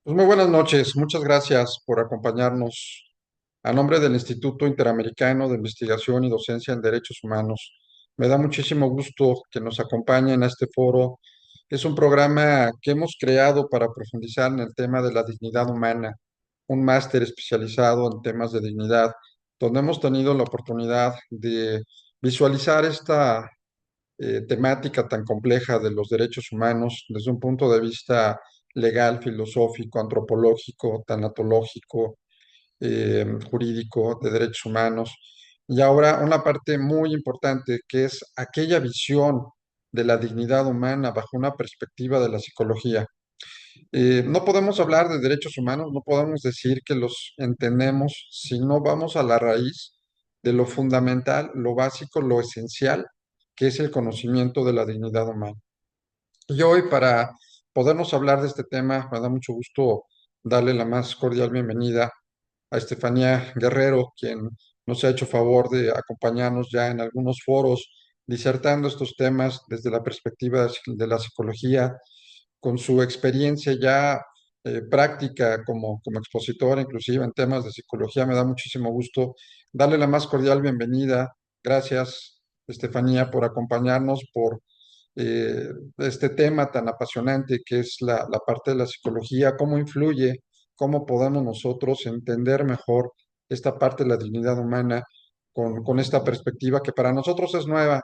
Pues muy buenas noches, muchas gracias por acompañarnos. A nombre del Instituto Interamericano de Investigación y Docencia en Derechos Humanos, me da muchísimo gusto que nos acompañen a este foro. Es un programa que hemos creado para profundizar en el tema de la dignidad humana, un máster especializado en temas de dignidad, donde hemos tenido la oportunidad de visualizar esta temática tan compleja de los derechos humanos desde un punto de vista legal, filosófico, antropológico, tanatológico, jurídico, de derechos humanos. Y ahora una parte muy importante que es aquella visión de la dignidad humana bajo una perspectiva de la psicología. No podemos hablar de derechos humanos, no podemos decir que los entendemos si no vamos a la raíz de lo fundamental, lo básico, lo esencial, que es el conocimiento de la dignidad humana. Y hoy, para podernos hablar de este tema, me da mucho gusto darle la más cordial bienvenida a Estefanía Guerrero, quien nos ha hecho favor de acompañarnos ya en algunos foros disertando estos temas desde la perspectiva de la psicología, con su experiencia ya práctica como expositora, inclusive en temas de psicología. Me da muchísimo gusto darle la más cordial bienvenida. Gracias, Estefanía, por acompañarnos, por este tema tan apasionante que es la parte de la psicología, cómo influye, cómo podemos nosotros entender mejor esta parte de la dignidad humana con esta perspectiva que para nosotros es nueva,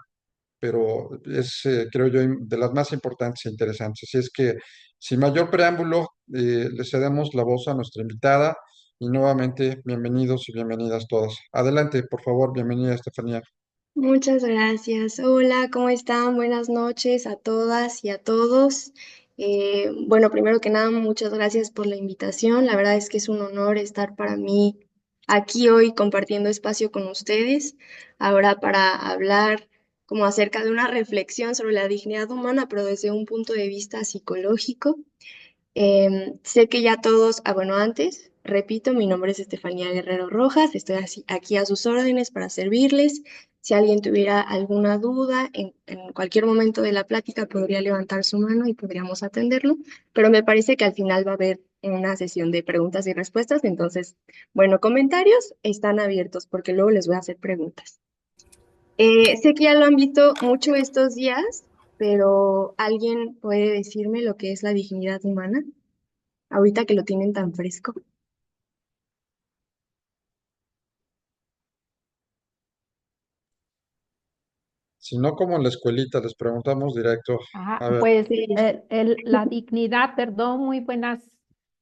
pero es, creo yo, de las más importantes e interesantes. Así es que, sin mayor preámbulo, le cedemos la voz a nuestra invitada y nuevamente bienvenidos y bienvenidas todas. Adelante, por favor, bienvenida, Estefanía. Muchas gracias. Hola, ¿cómo están? Buenas noches a todas y a todos. Bueno, primero que nada, muchas gracias por la invitación. La verdad es que es un honor estar para mí aquí hoy compartiendo espacio con ustedes. Ahora para hablar como acerca de una reflexión sobre la dignidad humana, pero desde un punto de vista psicológico. Sé que ya todos, bueno, antes, repito, mi nombre es Estefanía Guerrero Rojas, estoy aquí a sus órdenes para servirles. Si alguien tuviera alguna duda, en cualquier momento de la plática podría levantar su mano y podríamos atenderlo, pero me parece que al final va a haber una sesión de preguntas y respuestas, entonces, bueno, comentarios están abiertos porque luego les voy a hacer preguntas. Sé que ya lo han visto mucho estos días, pero ¿alguien puede decirme lo que es la dignidad humana? Ahorita que lo tienen tan fresco. Si no, como en la escuelita, les preguntamos directo. Ah, A ver, pues Sí. la dignidad, perdón, muy buenas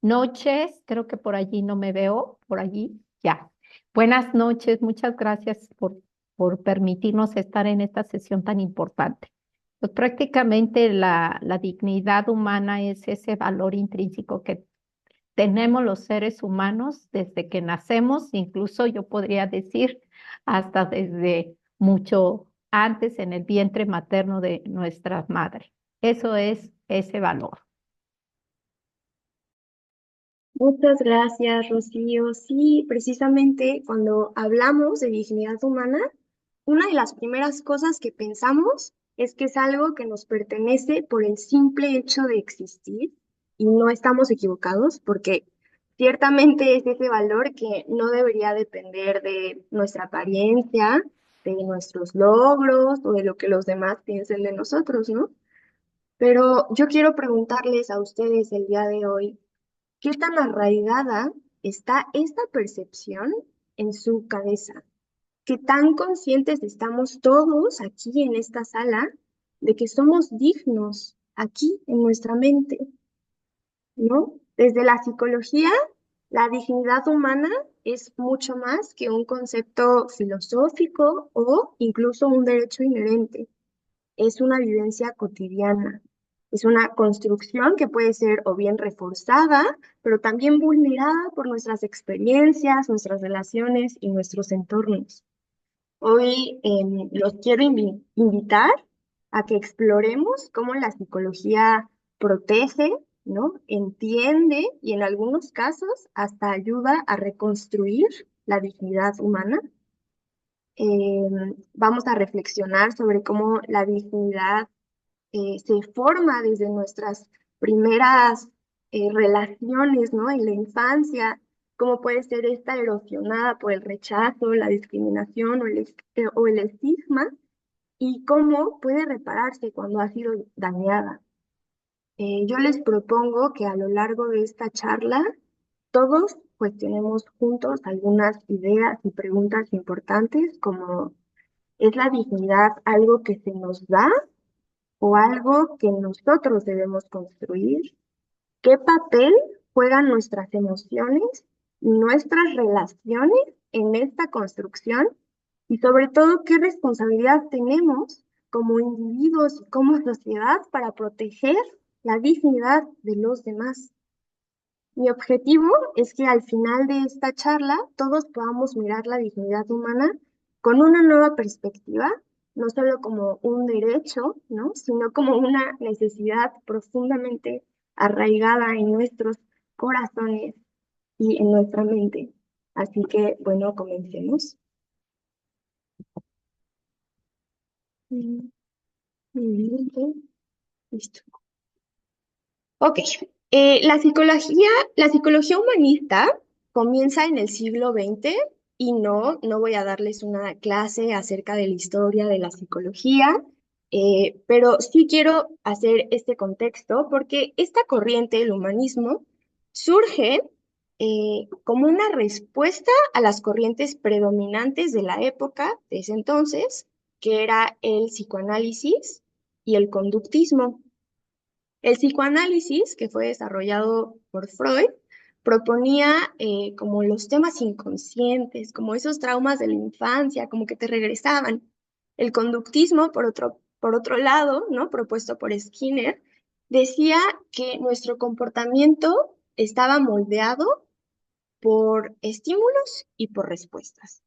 noches. Creo que por allí no me veo, por allí, ya. Buenas noches, muchas gracias por permitirnos estar en esta sesión tan importante. Pues prácticamente la dignidad humana es ese valor intrínseco que tenemos los seres humanos desde que nacemos, incluso yo podría decir hasta desde mucho antes en el vientre materno de nuestra madre. Eso es ese valor. Muchas gracias, Rocío. Sí, precisamente cuando hablamos de dignidad humana, una de las primeras cosas que pensamos es que es algo que nos pertenece por el simple hecho de existir y no estamos equivocados porque ciertamente es ese valor que no debería depender de nuestra apariencia, de nuestros logros o de lo que los demás piensen de nosotros, ¿no? Pero yo quiero preguntarles a ustedes el día de hoy, ¿qué tan arraigada está esta percepción en su cabeza? ¿Qué tan conscientes estamos todos aquí en esta sala de que somos dignos aquí en nuestra mente? ¿No? Desde la psicología, la dignidad humana es mucho más que un concepto filosófico o incluso un derecho inherente. Es una vivencia cotidiana. Es una construcción que puede ser o bien reforzada, pero también vulnerada por nuestras experiencias, nuestras relaciones y nuestros entornos. Hoy los quiero invitar a que exploremos cómo la psicología protege, ¿no? Entiende y en algunos casos hasta ayuda a reconstruir la dignidad humana. Vamos a reflexionar sobre cómo la dignidad se forma desde nuestras primeras relaciones, ¿no? En la infancia, cómo puede ser esta erosionada por el rechazo, la discriminación o el estigma, y cómo puede repararse cuando ha sido dañada. Yo les propongo que a lo largo de esta charla todos cuestionemos juntos algunas ideas y preguntas importantes como ¿es la dignidad algo que se nos da o algo que nosotros debemos construir? ¿Qué papel juegan nuestras emociones y nuestras relaciones en esta construcción? Y sobre todo, ¿qué responsabilidad tenemos como individuos y como sociedad para proteger la dignidad de los demás? Mi objetivo es que al final de esta charla todos podamos mirar la dignidad humana con una nueva perspectiva, no solo como un derecho, ¿no? Sino como una necesidad profundamente arraigada en nuestros corazones y en nuestra mente. Así que, bueno, comencemos. Mm, Listo. Ok, la psicología humanista comienza en el siglo XX y no voy a darles una clase acerca de la historia de la psicología, pero sí quiero hacer este contexto porque esta corriente, el humanismo, surge como una respuesta a las corrientes predominantes de la época de ese entonces, que era el psicoanálisis y el conductismo. El psicoanálisis, que fue desarrollado por Freud, proponía como los temas inconscientes, como esos traumas de la infancia, como que te regresaban. El conductismo, por otro lado, ¿no? Propuesto por Skinner, decía que nuestro comportamiento estaba moldeado por estímulos y por respuestas.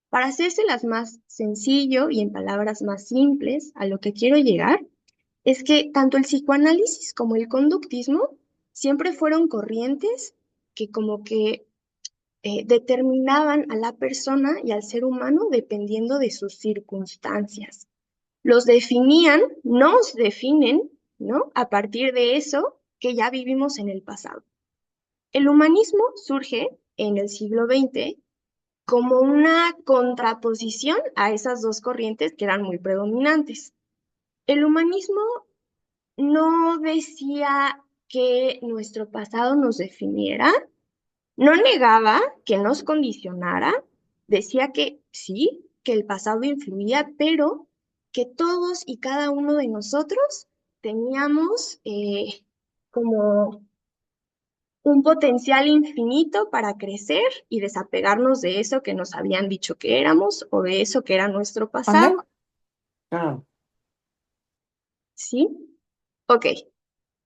Para hacérselas más sencillo y en palabras más simples, a lo que quiero llegar es que tanto el psicoanálisis como el conductismo siempre fueron corrientes que como que determinaban a la persona y al ser humano dependiendo de sus circunstancias. Los definían, nos definen, ¿no? A partir de eso que ya vivimos en el pasado. El humanismo surge en el siglo XX como una contraposición a esas dos corrientes que eran muy predominantes. El humanismo no decía que nuestro pasado nos definiera, no negaba que nos condicionara, decía que sí, que el pasado influía, pero que todos y cada uno de nosotros teníamos como un potencial infinito para crecer y desapegarnos de eso que nos habían dicho que éramos o de eso que era nuestro ¿Mande? pasado. ¿Sí? Ok.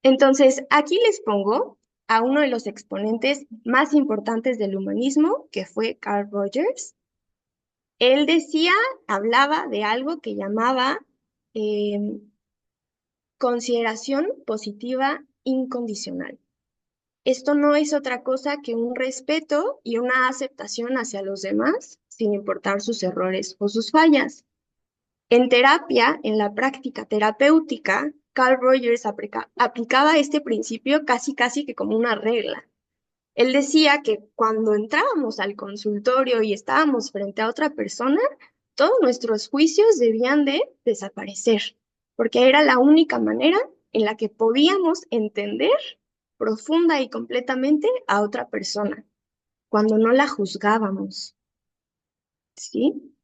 Entonces, aquí les pongo a uno de los exponentes más importantes del humanismo, que fue Carl Rogers. Él decía, hablaba de algo que llamaba consideración positiva incondicional. Esto no es otra cosa que un respeto y una aceptación hacia los demás, sin importar sus errores o sus fallas. En terapia, en la práctica terapéutica, Carl Rogers aplicaba este principio casi que como una regla. Él decía que cuando entrábamos al consultorio y estábamos frente a otra persona, todos nuestros juicios debían de desaparecer, porque era la única manera en la que podíamos entender profunda y completamente a otra persona, cuando no la juzgábamos, ¿sí?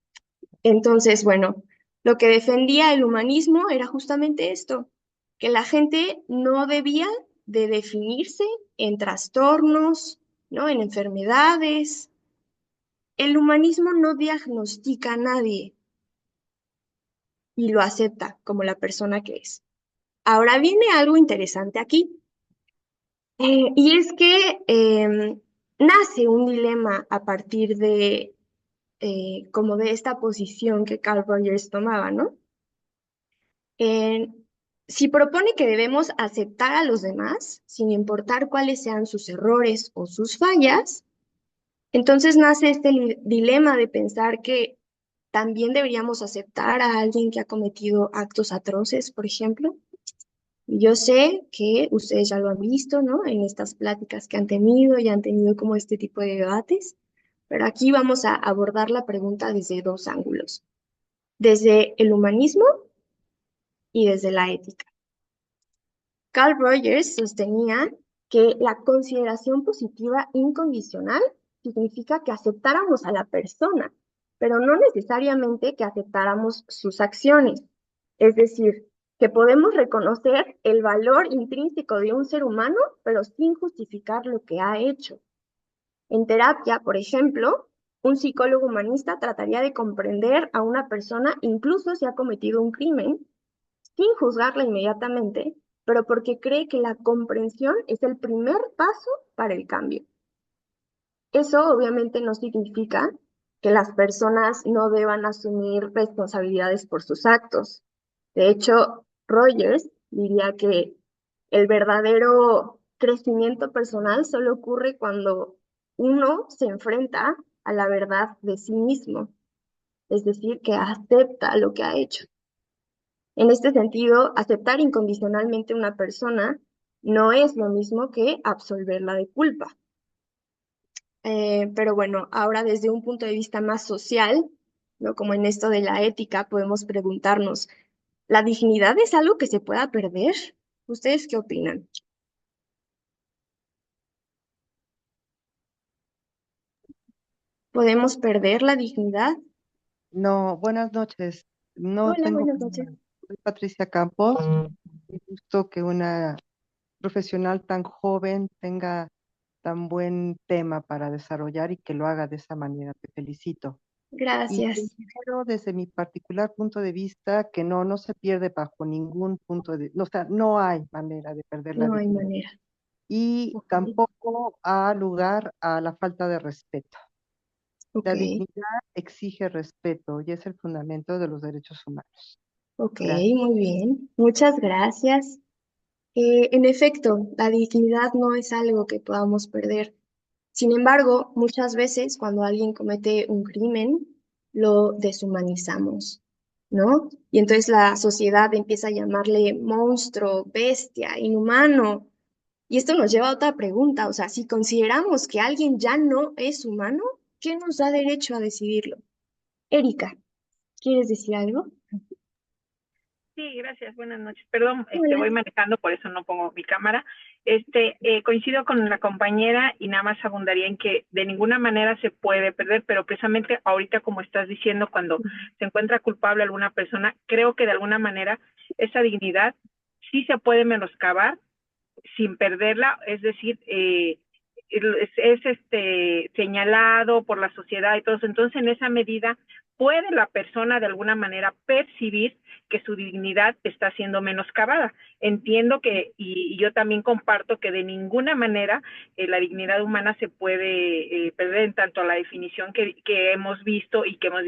Entonces, bueno, lo que defendía el humanismo era justamente esto, que la gente no debía de definirse en trastornos, ¿no? En enfermedades. El humanismo no diagnostica a nadie y lo acepta como la persona que es. Ahora viene algo interesante aquí, y es que nace un dilema a partir de como de esta posición que Carl Rogers tomaba, ¿no? Eh, si propone que debemos aceptar a los demás, sin importar cuáles sean sus errores o sus fallas, entonces nace este dilema de pensar que también deberíamos aceptar a alguien que ha cometido actos atroces, por ejemplo. Y yo sé que ustedes ya lo han visto, ¿no? En estas pláticas que han tenido, ya han tenido como este tipo de debates, pero aquí vamos a abordar la pregunta desde dos ángulos, desde el humanismo y desde la ética. Carl Rogers sostenía que la consideración positiva incondicional significa que aceptáramos a la persona, pero no necesariamente que aceptáramos sus acciones. Es decir, que podemos reconocer el valor intrínseco de un ser humano, pero sin justificar lo que ha hecho. En terapia, por ejemplo, un psicólogo humanista trataría de comprender a una persona incluso si ha cometido un crimen sin juzgarla inmediatamente, pero porque cree que la comprensión es el primer paso para el cambio. Eso obviamente no significa que las personas no deban asumir responsabilidades por sus actos. De hecho, Rogers diría que el verdadero crecimiento personal solo ocurre cuando uno se enfrenta a la verdad de sí mismo, es decir, que acepta lo que ha hecho. En este sentido, aceptar incondicionalmente a una persona no es lo mismo que absolverla de culpa. Pero bueno, ahora desde un punto de vista más social, ¿no? Como en esto de la ética, podemos preguntarnos, ¿la dignidad es algo que se pueda perder? ¿Ustedes qué opinan? ¿Podemos perder la dignidad? No, buenas noches. No Hola, tengo buenas noches. problema. Soy Patricia Campos. Me gusto que una profesional tan joven tenga tan buen tema para desarrollar y que lo haga de esa manera. Te felicito. Y Gracias. considero desde mi particular punto de vista que no se pierde bajo ningún punto de, o sea, no hay manera de perder la No hay dignidad. manera. Y Ok, tampoco ha lugar a la falta de respeto. ok, La dignidad exige respeto y es el fundamento de los derechos humanos. ok, Gracias. muy bien. Muchas gracias. En efecto, la dignidad no es algo que podamos perder. Sin embargo, muchas veces cuando alguien comete un crimen, lo deshumanizamos, ¿no? Y entonces la sociedad empieza a llamarle monstruo, bestia, inhumano. Y esto nos lleva a otra pregunta, o sea, si consideramos que alguien ya no es humano, ¿qué nos da derecho a decidirlo? Erika, ¿quieres decir algo? Sí, gracias. Buenas noches. Perdón, Hola. voy manejando, por eso no pongo mi cámara. Coincido con la compañera y nada más abundaría en que de ninguna manera se puede perder, pero precisamente ahorita, como estás diciendo, cuando se encuentra culpable alguna persona, creo que de alguna manera esa dignidad sí se puede menoscabar sin perderla, es decir, señalado por la sociedad y todo eso. Entonces, en esa medida, puede la persona de alguna manera percibir que su dignidad está siendo menoscabada. Entiendo que, y yo también comparto que de ninguna manera la dignidad humana se puede perder en tanto a la definición que hemos visto y que hemos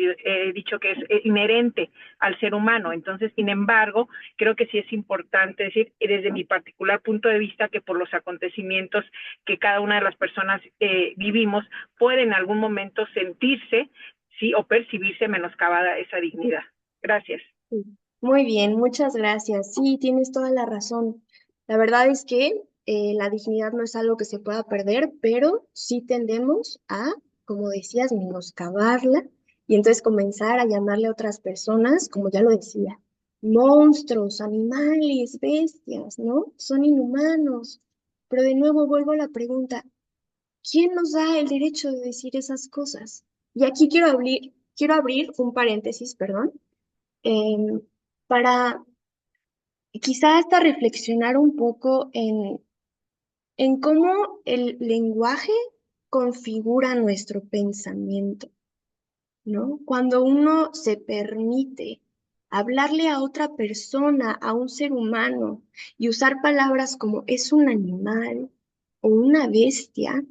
dicho que es inherente al ser humano. Entonces, sin embargo, creo que sí es importante decir, desde mi particular punto de vista, que por los acontecimientos que cada una de las personas vivimos, puede en algún momento sentirse, sí, o percibirse menoscabada esa dignidad. Gracias. Sí. Muy bien, muchas gracias. Sí, tienes toda la razón. La verdad es que la dignidad no es algo que se pueda perder, pero sí tendemos a, como decías, menoscabarla y entonces comenzar a llamarle a otras personas, como ya lo decía, monstruos, animales, bestias, ¿no? Son inhumanos. Pero de nuevo vuelvo a la pregunta, ¿quién nos da el derecho de decir esas cosas? Y aquí quiero abrir un paréntesis, perdón, em, para quizá hasta reflexionar un poco en cómo el lenguaje configura nuestro pensamiento, ¿no? Cuando uno se permite hablarle a otra persona, a un ser humano, y usar palabras como es un animal o una bestia,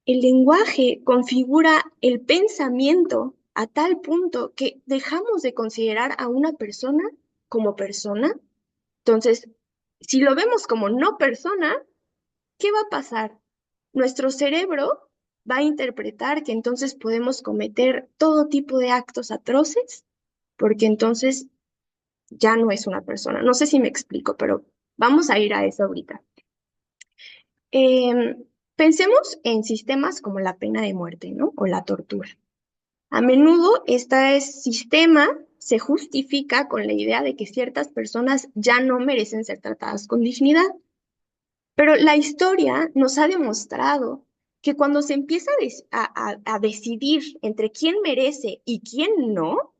el lenguaje configura el pensamiento a tal punto que dejamos de considerar a una persona como persona. Entonces, si lo vemos como no persona, ¿qué va a pasar? Nuestro cerebro va a interpretar que entonces podemos cometer todo tipo de actos atroces, porque entonces ya no es una persona. No sé si me explico, pero Vamos a ir a eso ahorita. Pensemos en sistemas como la pena de muerte, ¿no? O la tortura. A menudo este sistema se justifica con la idea de que ciertas personas ya no merecen ser tratadas con dignidad. Pero la historia nos ha demostrado que cuando se empieza a decidir entre quién merece y quién no,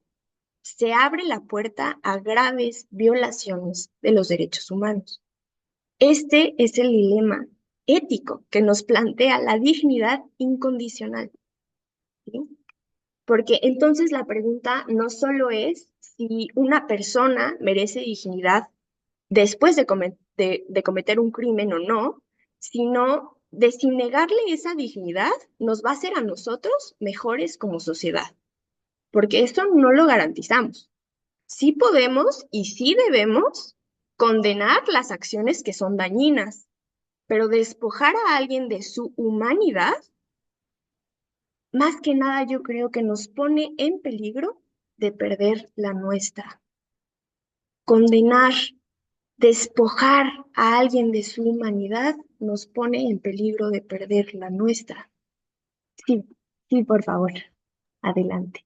se abre la puerta a graves violaciones de los derechos humanos. Este es el dilema ético que nos plantea la dignidad incondicional, ¿sí? Porque entonces la pregunta no solo es si una persona merece dignidad después de cometer un crimen o no, sino de si negarle esa dignidad nos va a hacer a nosotros mejores como sociedad, porque eso no lo garantizamos. Sí podemos y sí debemos condenar las acciones que son dañinas, pero despojar a alguien de su humanidad, más que nada yo creo que nos pone en peligro de perder la nuestra. Condenar, despojar a alguien de su humanidad nos pone en peligro de perder la nuestra. Sí, sí, por favor, adelante.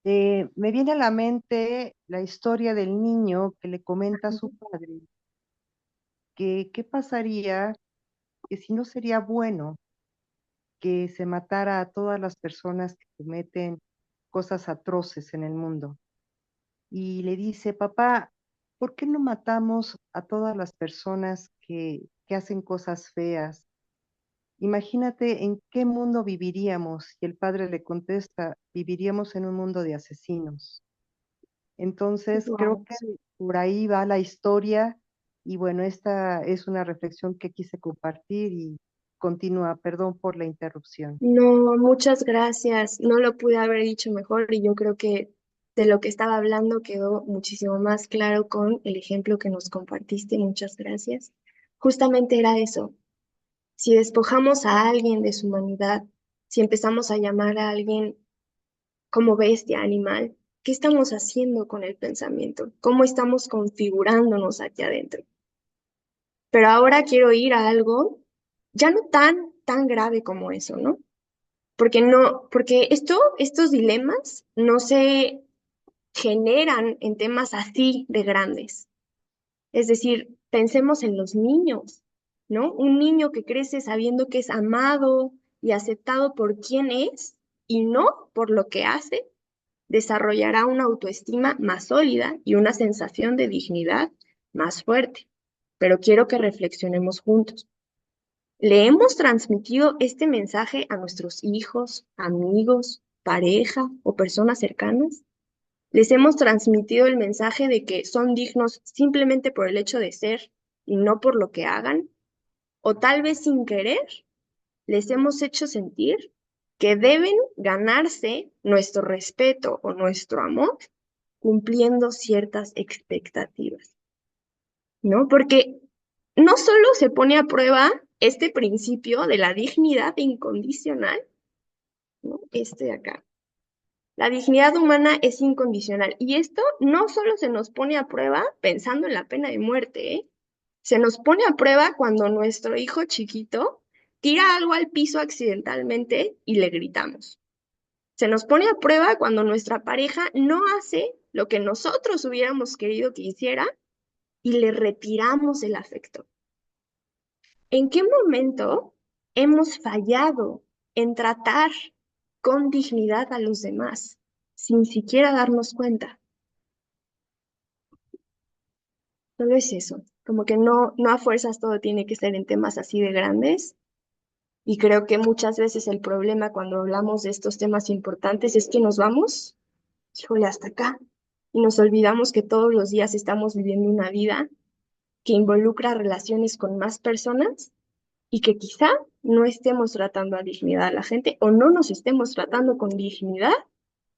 Me viene a la mente la historia del niño que le comenta a su padre que qué pasaría, que si no sería bueno que se matara a todas las personas que cometen cosas atroces en el mundo. Y le dice, papá, ¿por qué no matamos a todas las personas que hacen cosas feas? Imagínate en qué mundo viviríamos. Y el padre le contesta, viviríamos en un mundo de asesinos. Entonces, creo Wow. que por ahí va la historia y bueno, esta es una reflexión que quise compartir y continúa. Perdón por la interrupción. No, muchas gracias. No lo pude haber dicho mejor y yo creo que de lo que estaba hablando quedó muchísimo más claro con el ejemplo que nos compartiste. Muchas gracias. Justamente era eso. Si despojamos a alguien de su humanidad, si empezamos a llamar a alguien como bestia, animal, ¿qué estamos haciendo con el pensamiento? ¿Cómo estamos configurándonos aquí adentro? Pero ahora quiero ir a algo ya no tan grave como eso, ¿no? Porque estos dilemas no se generan en temas así de grandes. Es decir, pensemos en los niños, ¿no? Un niño que crece sabiendo que es amado y aceptado por quien es y no por lo que hace, desarrollará una autoestima más sólida y una sensación de dignidad más fuerte. Pero quiero que reflexionemos juntos. ¿Le hemos transmitido este mensaje a nuestros hijos, amigos, pareja o personas cercanas? ¿Les hemos transmitido el mensaje de que son dignos simplemente por el hecho de ser y no por lo que hagan? ¿O tal vez sin querer les hemos hecho sentir que deben ganarse nuestro respeto o nuestro amor cumpliendo ciertas expectativas? ¿No? Porque no solo se pone a prueba este principio de la dignidad incondicional, ¿no? Este de acá. La dignidad humana es incondicional y esto no solo se nos pone a prueba pensando en la pena de muerte, ¿eh? Se nos pone a prueba cuando nuestro hijo chiquito tira algo al piso accidentalmente y le gritamos. Se nos pone a prueba cuando nuestra pareja no hace lo que nosotros hubiéramos querido que hiciera y le retiramos el afecto. ¿En qué momento hemos fallado en tratar con dignidad a los demás sin siquiera darnos cuenta? Solo es eso, como que no a fuerzas todo tiene que ser en temas así de grandes. Y creo que muchas veces el problema cuando hablamos de estos temas importantes es que nos vamos, híjole, hasta acá. Y nos olvidamos que todos los días estamos viviendo una vida que involucra relaciones con más personas y que quizá no estemos tratando a dignidad a la gente o no nos estemos tratando con dignidad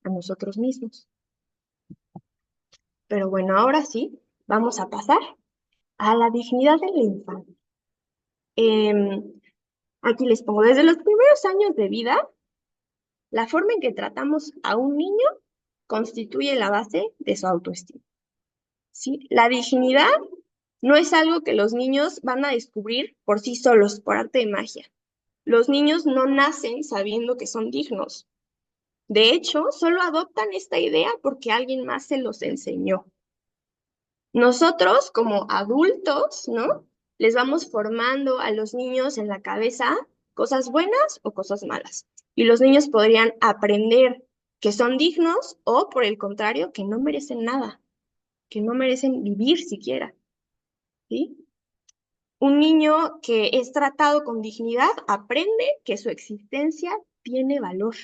a nosotros mismos. Pero bueno, ahora sí, vamos a pasar a la dignidad de la infancia. Aquí les pongo, desde los primeros años de vida, la forma en que tratamos a un niño constituye la base de su autoestima. ¿Sí? La dignidad No es algo que los niños van a descubrir por sí solos, por arte de magia. Los niños no nacen sabiendo que son dignos. De hecho, solo adoptan esta idea porque alguien más se los enseñó. Nosotros, como adultos, ¿no? Les vamos formando a los niños en la cabeza cosas buenas o cosas malas. Y los niños podrían aprender que son dignos o, por el contrario, que no merecen nada, que no merecen vivir siquiera, ¿sí? Un niño que es tratado con dignidad aprende que su existencia tiene valor.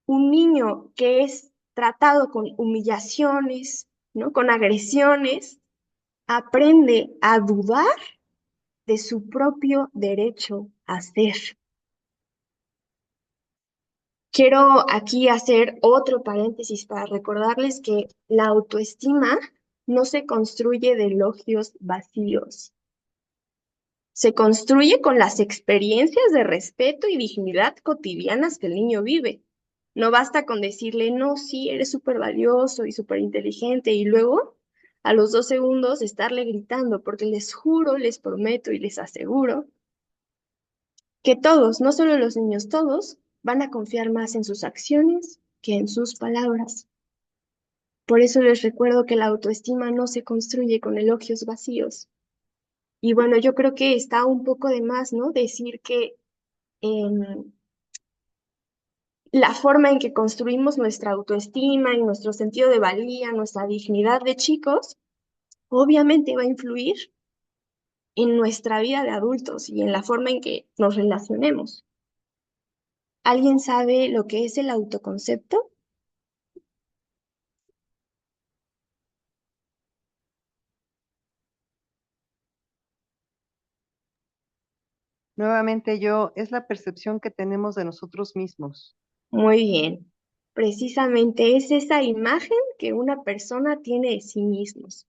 Un niño que es tratado con humillaciones, ¿no? Con agresiones, aprende a dudar de su propio derecho a ser. Quiero aquí hacer otro paréntesis para recordarles que la autoestima no se construye de elogios vacíos. Se construye con las experiencias de respeto y dignidad cotidianas que el niño vive. No basta con decirle, no, sí, eres súper valioso y súper inteligente, y luego, a los 2 segundos, estarle gritando, porque les juro, les prometo y les aseguro que todos, no solo los niños, todos, van a confiar más en sus acciones que en sus palabras. Por eso les recuerdo que la autoestima no se construye con elogios vacíos. Y bueno, yo creo que está un poco de más, ¿no? Decir que la forma en que construimos nuestra autoestima y nuestro sentido de valía, nuestra dignidad de chicos, obviamente va a influir en nuestra vida de adultos y en la forma en que nos relacionemos. ¿Alguien sabe lo que es el autoconcepto? Nuevamente yo, es la percepción que tenemos de nosotros mismos. Muy bien. Precisamente es esa imagen que una persona tiene de sí mismos.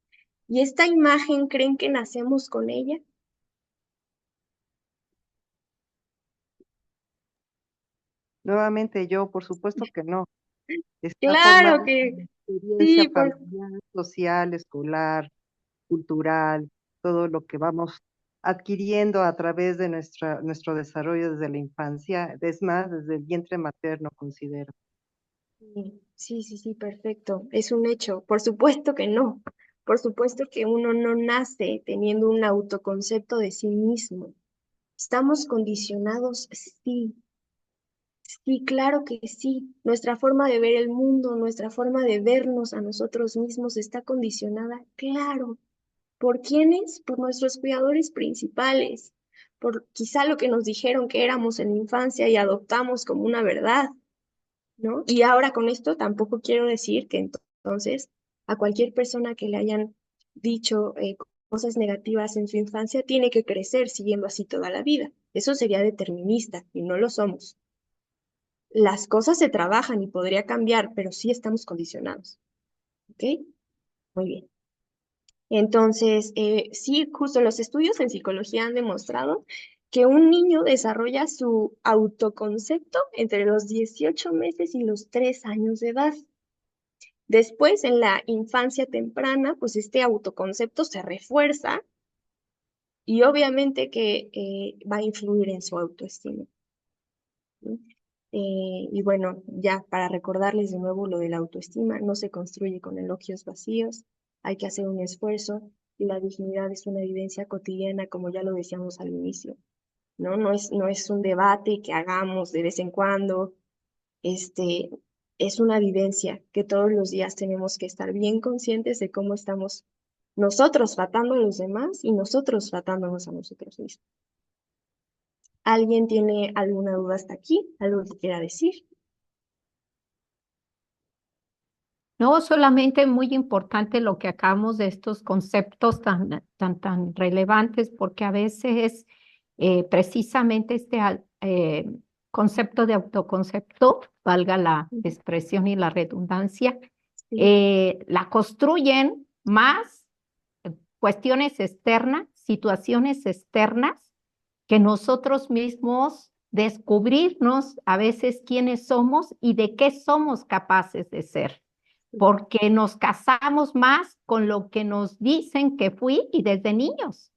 ¿Y esta imagen creen que nacemos con ella? Nuevamente yo, por supuesto que no. Está Claro formada que por experiencia sí, por familiar, social, escolar, cultural, todo lo que vamos adquiriendo a través de nuestro desarrollo desde la infancia, es más, desde el vientre materno, considero. sí, perfecto. Es un hecho. Por supuesto que no. Por supuesto que uno no nace teniendo un autoconcepto de sí mismo. ¿Estamos condicionados? Sí. Sí, claro que sí. Nuestra forma de ver el mundo, nuestra forma de vernos a nosotros mismos está condicionada, claro. ¿Por quiénes? Por nuestros cuidadores principales, por quizá lo que nos dijeron que éramos en la infancia y adoptamos como una verdad, ¿no? Y ahora con esto tampoco quiero decir que entonces a cualquier persona que le hayan dicho cosas negativas en su infancia tiene que crecer siguiendo así toda la vida. Eso sería determinista y no lo somos. Las cosas se trabajan y podría cambiar, pero sí estamos condicionados. ¿Ok? Muy bien. Entonces, sí, justo los estudios en psicología han demostrado que un niño desarrolla su autoconcepto entre los 18 meses y los 3 años de edad. Después, en la infancia temprana, pues este autoconcepto se refuerza y obviamente que va a influir en su autoestima, ¿no? Y bueno, ya para recordarles de nuevo lo de la autoestima, no se construye con elogios vacíos, hay que hacer un esfuerzo y la dignidad es una vivencia cotidiana, como ya lo decíamos al inicio, ¿no? No es un debate que hagamos de vez en cuando, este, es una vivencia que todos los días tenemos que estar bien conscientes de cómo estamos nosotros tratando a los demás y nosotros tratándonos a nosotros mismos. ¿Alguien tiene alguna duda hasta aquí? ¿Algo que quiera decir? No, solamente muy importante lo que acabamos de estos conceptos tan relevantes, porque a veces precisamente concepto de autoconcepto, valga la expresión y la redundancia, Sí. la construyen más cuestiones externas, situaciones externas, que nosotros mismos descubrirnos a veces quiénes somos y de qué somos capaces de ser. porque nos casamos más con lo que nos dicen que fui y desde niños.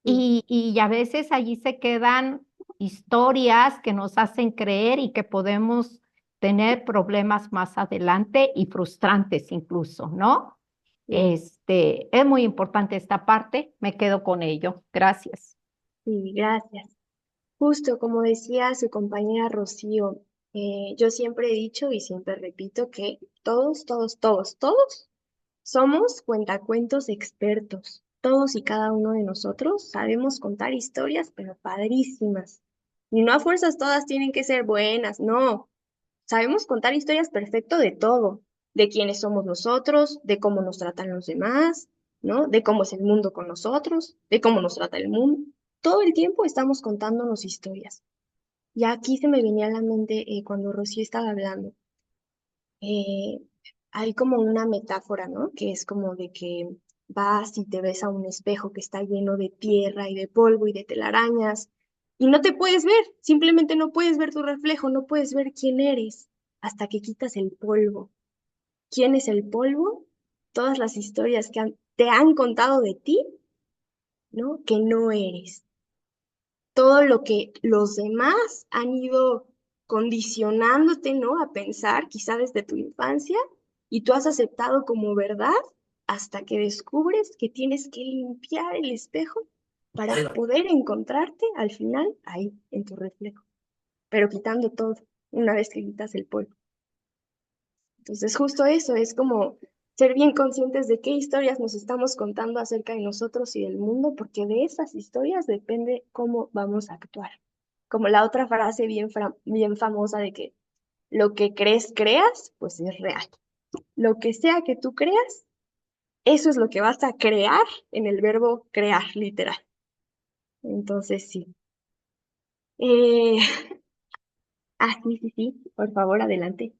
Y a veces allí se quedan historias que nos hacen creer y que podemos tener problemas más adelante y frustrantes incluso, ¿no? Es muy importante esta parte, me quedo con ello. Gracias. Sí, gracias. Justo como decía su compañera Rocío, yo siempre he dicho y siempre repito que todos somos cuentacuentos expertos. Todos y cada uno de nosotros sabemos contar historias, pero padrísimas. Y no a fuerzas todas tienen que ser buenas, no. Sabemos contar historias perfecto de todo, de quiénes somos nosotros, de cómo nos tratan los demás, ¿no? De cómo es el mundo con nosotros, de cómo nos trata el mundo. Todo el tiempo estamos contándonos historias. Y aquí se me venía a la mente cuando Rocío estaba hablando. eh, Hay como una metáfora, ¿no? Que es como de que vas y te ves a un espejo que está lleno de tierra y de polvo y de telarañas y no te puedes ver, simplemente no puedes ver tu reflejo, no puedes ver quién eres hasta que quitas el polvo. ¿Quién es el polvo? Todas las historias que te han contado de ti, ¿no? Que no eres. Todo lo que los demás han ido condicionándote, ¿no? A pensar, quizá desde tu infancia, y tú has aceptado como verdad hasta que descubres que tienes que limpiar el espejo para poder encontrarte al final ahí, en tu reflejo, pero quitando todo, una vez que quitas el polvo. Entonces, justo eso es como ser bien conscientes de qué historias nos estamos contando acerca de nosotros y del mundo, porque de esas historias depende cómo vamos a actuar. Como la otra frase bien famosa de que lo que crees, creas, pues es real. Lo que sea que tú creas, eso es lo que vas a crear en el verbo crear, literal. Entonces, sí. Eh, sí, por favor, adelante.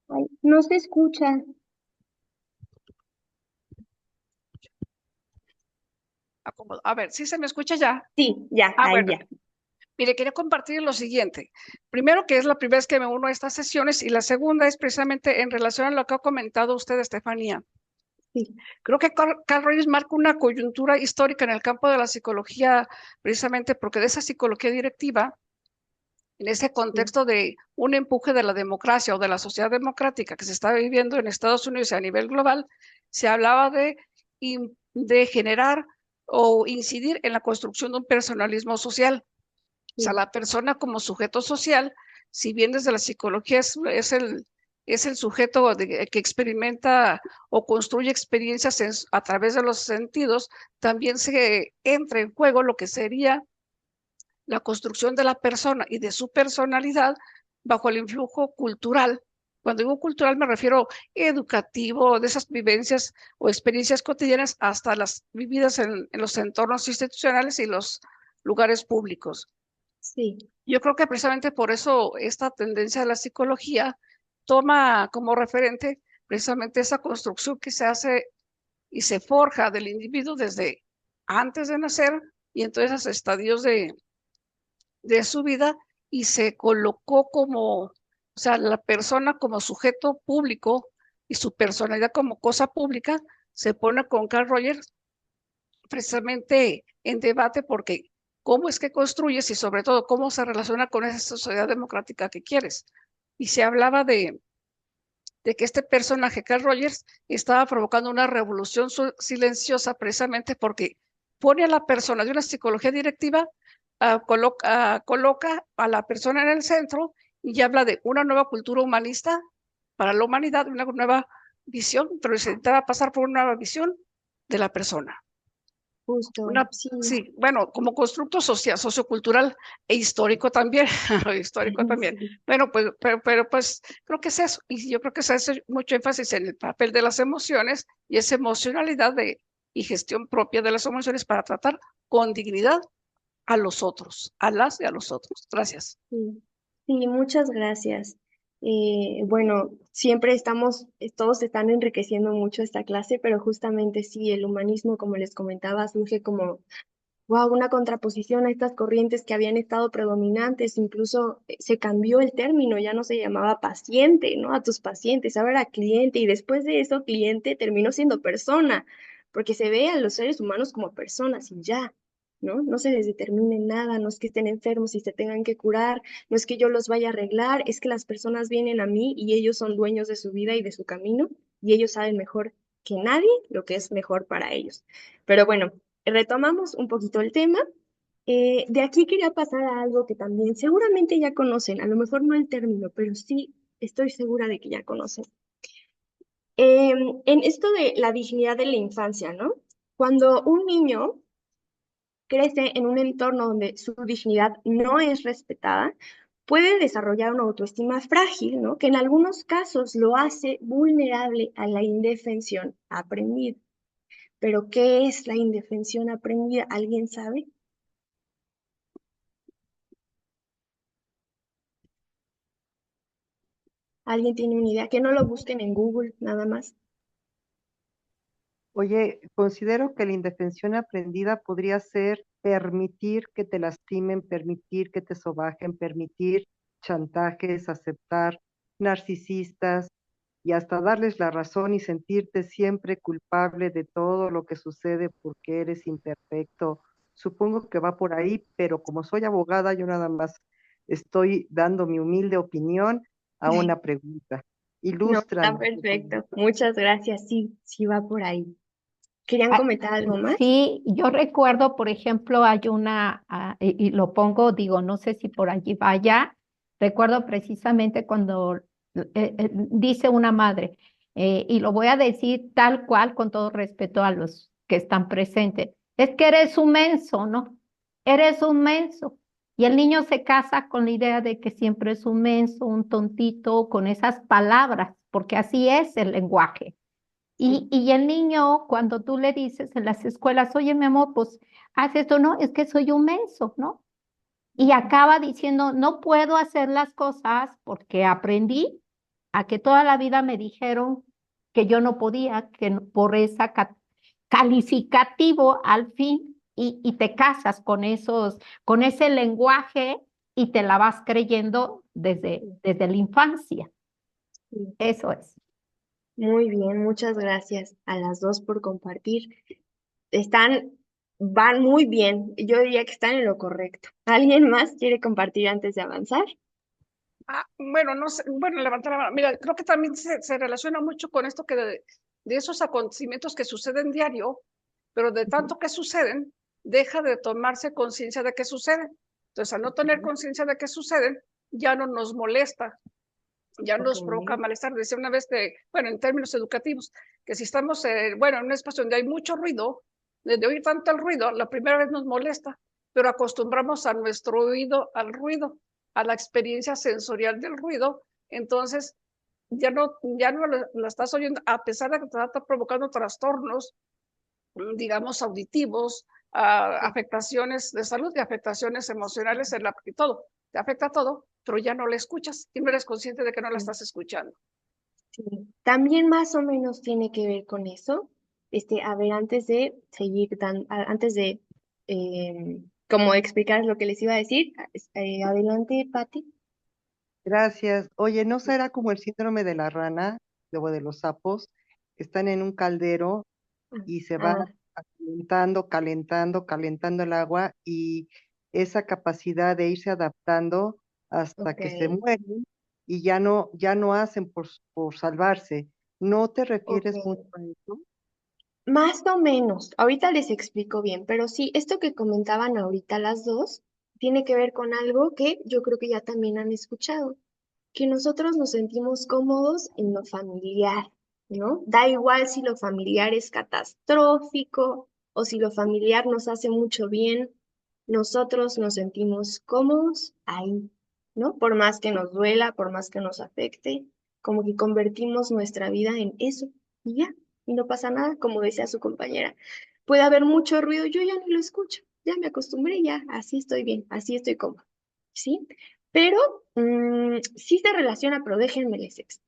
Ay, no se escucha. A ver, ¿sí se me escucha ya? Sí, ya, ahí Bueno, ya. mire, quería compartir lo siguiente. Primero, que es la primera vez que me uno a estas sesiones, y la segunda es precisamente en relación a lo que ha comentado usted, Estefanía. Sí. Creo que Carl Rogers marca una coyuntura histórica en el campo de la psicología, precisamente porque de esa psicología directiva, en ese contexto de un empuje de la democracia o de la sociedad democrática que se está viviendo en Estados Unidos y a nivel global, se hablaba de generar o incidir en la construcción de un personalismo social. O sea, la persona como sujeto social, si bien desde la psicología es el sujeto que experimenta o construye experiencias a través de los sentidos, también se entra en juego lo que sería la construcción de la persona y de su personalidad bajo el influjo cultural. Cuando digo cultural me refiero educativo, de esas vivencias o experiencias cotidianas hasta las vividas en los entornos institucionales y los lugares públicos. Sí. Yo creo que precisamente por eso esta tendencia de la psicología toma como referente precisamente esa construcción que se hace y se forja del individuo desde antes de nacer y en todos esos estadios de su vida, y se colocó como, o sea, la persona como sujeto público y su personalidad como cosa pública se pone con Carl Rogers precisamente en debate, porque cómo es que construyes y sobre todo cómo se relaciona con esa sociedad democrática que quieres. Y se hablaba de que este personaje, Carl Rogers, estaba provocando una revolución silenciosa precisamente porque pone a la persona de una psicología directiva, coloca a la persona en el centro y habla de una nueva cultura humanista para la humanidad, una nueva visión, pero necesitaba pasar por una nueva visión de la persona. Justo, sí. Sí, bueno, como constructo social, sociocultural e histórico también, histórico también. Sí. Bueno, pues, pero pues creo que es eso, y yo creo que se hace mucho énfasis en el papel de las emociones y esa emocionalidad y gestión propia de las emociones para tratar con dignidad a los otros, a las y a los otros. Gracias. Sí, sí, muchas gracias. Bueno, siempre todos están enriqueciendo mucho esta clase, pero justamente sí, el humanismo, como les comentaba, surge como wow, una contraposición a estas corrientes que habían estado predominantes, incluso se cambió el término, ya no se llamaba paciente, ¿no? A tus pacientes, ahora era cliente, y después de eso cliente terminó siendo persona, porque se ve a los seres humanos como personas y ya, ¿no? No se les determine nada, no es que estén enfermos y se tengan que curar, no es que yo los vaya a arreglar, es que las personas vienen a mí y ellos son dueños de su vida y de su camino, y ellos saben mejor que nadie lo que es mejor para ellos. Pero bueno, retomamos un poquito el tema. De aquí quería pasar a algo que también seguramente ya conocen, a lo mejor no el término, pero sí estoy segura de que ya conocen. En esto de la dignidad de la infancia, ¿no? Cuando un niño crece en un entorno donde su dignidad no es respetada, puede desarrollar una autoestima frágil, ¿no? Que en algunos casos lo hace vulnerable a la indefensión aprendida. Pero, ¿qué es la indefensión aprendida? ¿Alguien sabe? ¿Alguien tiene una idea? Que no lo busquen en Google, nada más. Oye, considero que la indefensión aprendida podría ser permitir que te lastimen, permitir que te sobajen, permitir chantajes, aceptar narcisistas y hasta darles la razón y sentirte siempre culpable de todo lo que sucede porque eres imperfecto. Supongo que va por ahí, pero como soy abogada, yo nada más estoy dando mi humilde opinión a una pregunta. No, está Ilústrame. perfecto. Muchas gracias. Sí, sí va por ahí. ¿Querían Ah, comentar algo más? sí, yo recuerdo, por ejemplo, hay y lo pongo, digo, no sé si por allí vaya, recuerdo precisamente cuando dice una madre, y lo voy a decir tal cual, con todo respeto a los que están presentes, es que eres un menso, ¿no? Eres un menso. Y el niño se casa con la idea de que siempre es un menso, un tontito, con esas palabras, porque así es el lenguaje. Sí. Y el niño, cuando tú le dices en las escuelas, oye, mi amor, pues haz esto, no, es que soy un menso, ¿no? Y acaba diciendo, no puedo hacer las cosas porque aprendí a que toda la vida me dijeron que yo no podía, por esa calificativo al fin, y te casas con ese lenguaje y te la vas creyendo desde la infancia. Sí. Eso es. Muy bien, muchas gracias a las dos por compartir. Están, van muy bien. Yo diría que están en lo correcto. ¿Alguien más quiere compartir antes de avanzar? Bueno, no sé, bueno, levantar la mano. Mira, creo que también se relaciona mucho con esto que de esos acontecimientos que suceden diario, pero de tanto que suceden, deja de tomarse conciencia de que suceden. Entonces, al no tener conciencia de que suceden, ya no nos molesta, ya nos provoca malestar. Decía una vez que, bueno, en términos educativos, que si estamos, bueno, en un espacio donde hay mucho ruido, desde oír tanto el ruido, la primera vez nos molesta, pero acostumbramos a nuestro oído al ruido, a la experiencia sensorial del ruido, entonces ya no la estás oyendo, a pesar de que te está provocando trastornos, digamos, auditivos, afectaciones de salud y afectaciones emocionales y todo. Te afecta todo, pero ya no la escuchas y no eres consciente de que no la estás escuchando. Sí. También más o menos tiene que ver con eso. A ver, antes de seguir, antes de como explicar lo que les iba a decir, adelante, Patti. Gracias. Oye, ¿no será como el síndrome de la rana, luego de los sapos, que están en un caldero y se va Ah, calentando, calentando, calentando el agua y esa capacidad de irse adaptando hasta ok. que se mueren y ya no hacen por salvarse? ¿No te Ok. refieres mucho a eso? Más o menos, ahorita les explico bien, pero sí, esto que comentaban ahorita las dos tiene que ver con algo que yo creo que ya también han escuchado, que nosotros nos sentimos cómodos en lo familiar, ¿no? Da igual si lo familiar es catastrófico o si lo familiar nos hace mucho bien, nosotros nos sentimos cómodos ahí, ¿no? Por más que nos duela, por más que nos afecte, como que convertimos nuestra vida en eso y ya, y no pasa nada, como decía su compañera. Puede haber mucho ruido, yo ya ni lo escucho, ya me acostumbré, ya, así estoy bien, así estoy cómoda, ¿sí? Pero sí se relaciona, pero déjenme les explico.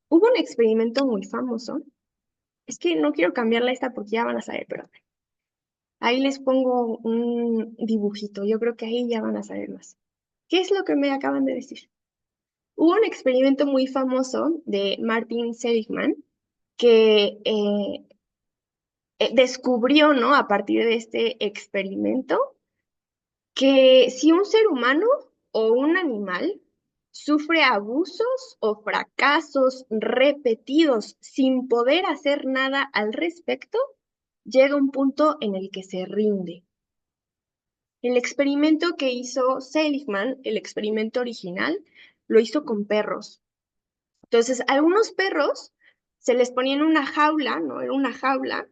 Hubo un experimento muy famoso. Es que no quiero cambiarla esta porque ya van a saber, pero Ahí les pongo un dibujito, yo creo que ahí ya van a saber más. ¿Qué es lo que me acaban de decir? Hubo un experimento muy famoso de Martin Seligman que descubrió, ¿no? A partir de este experimento, que si un ser humano o un animal sufre abusos o fracasos repetidos sin poder hacer nada al respecto, llega un punto en el que se rinde. El experimento que hizo Seligman, el experimento original, lo hizo con perros. Entonces, a algunos perros se les ponía en una jaula, ¿no? En una jaula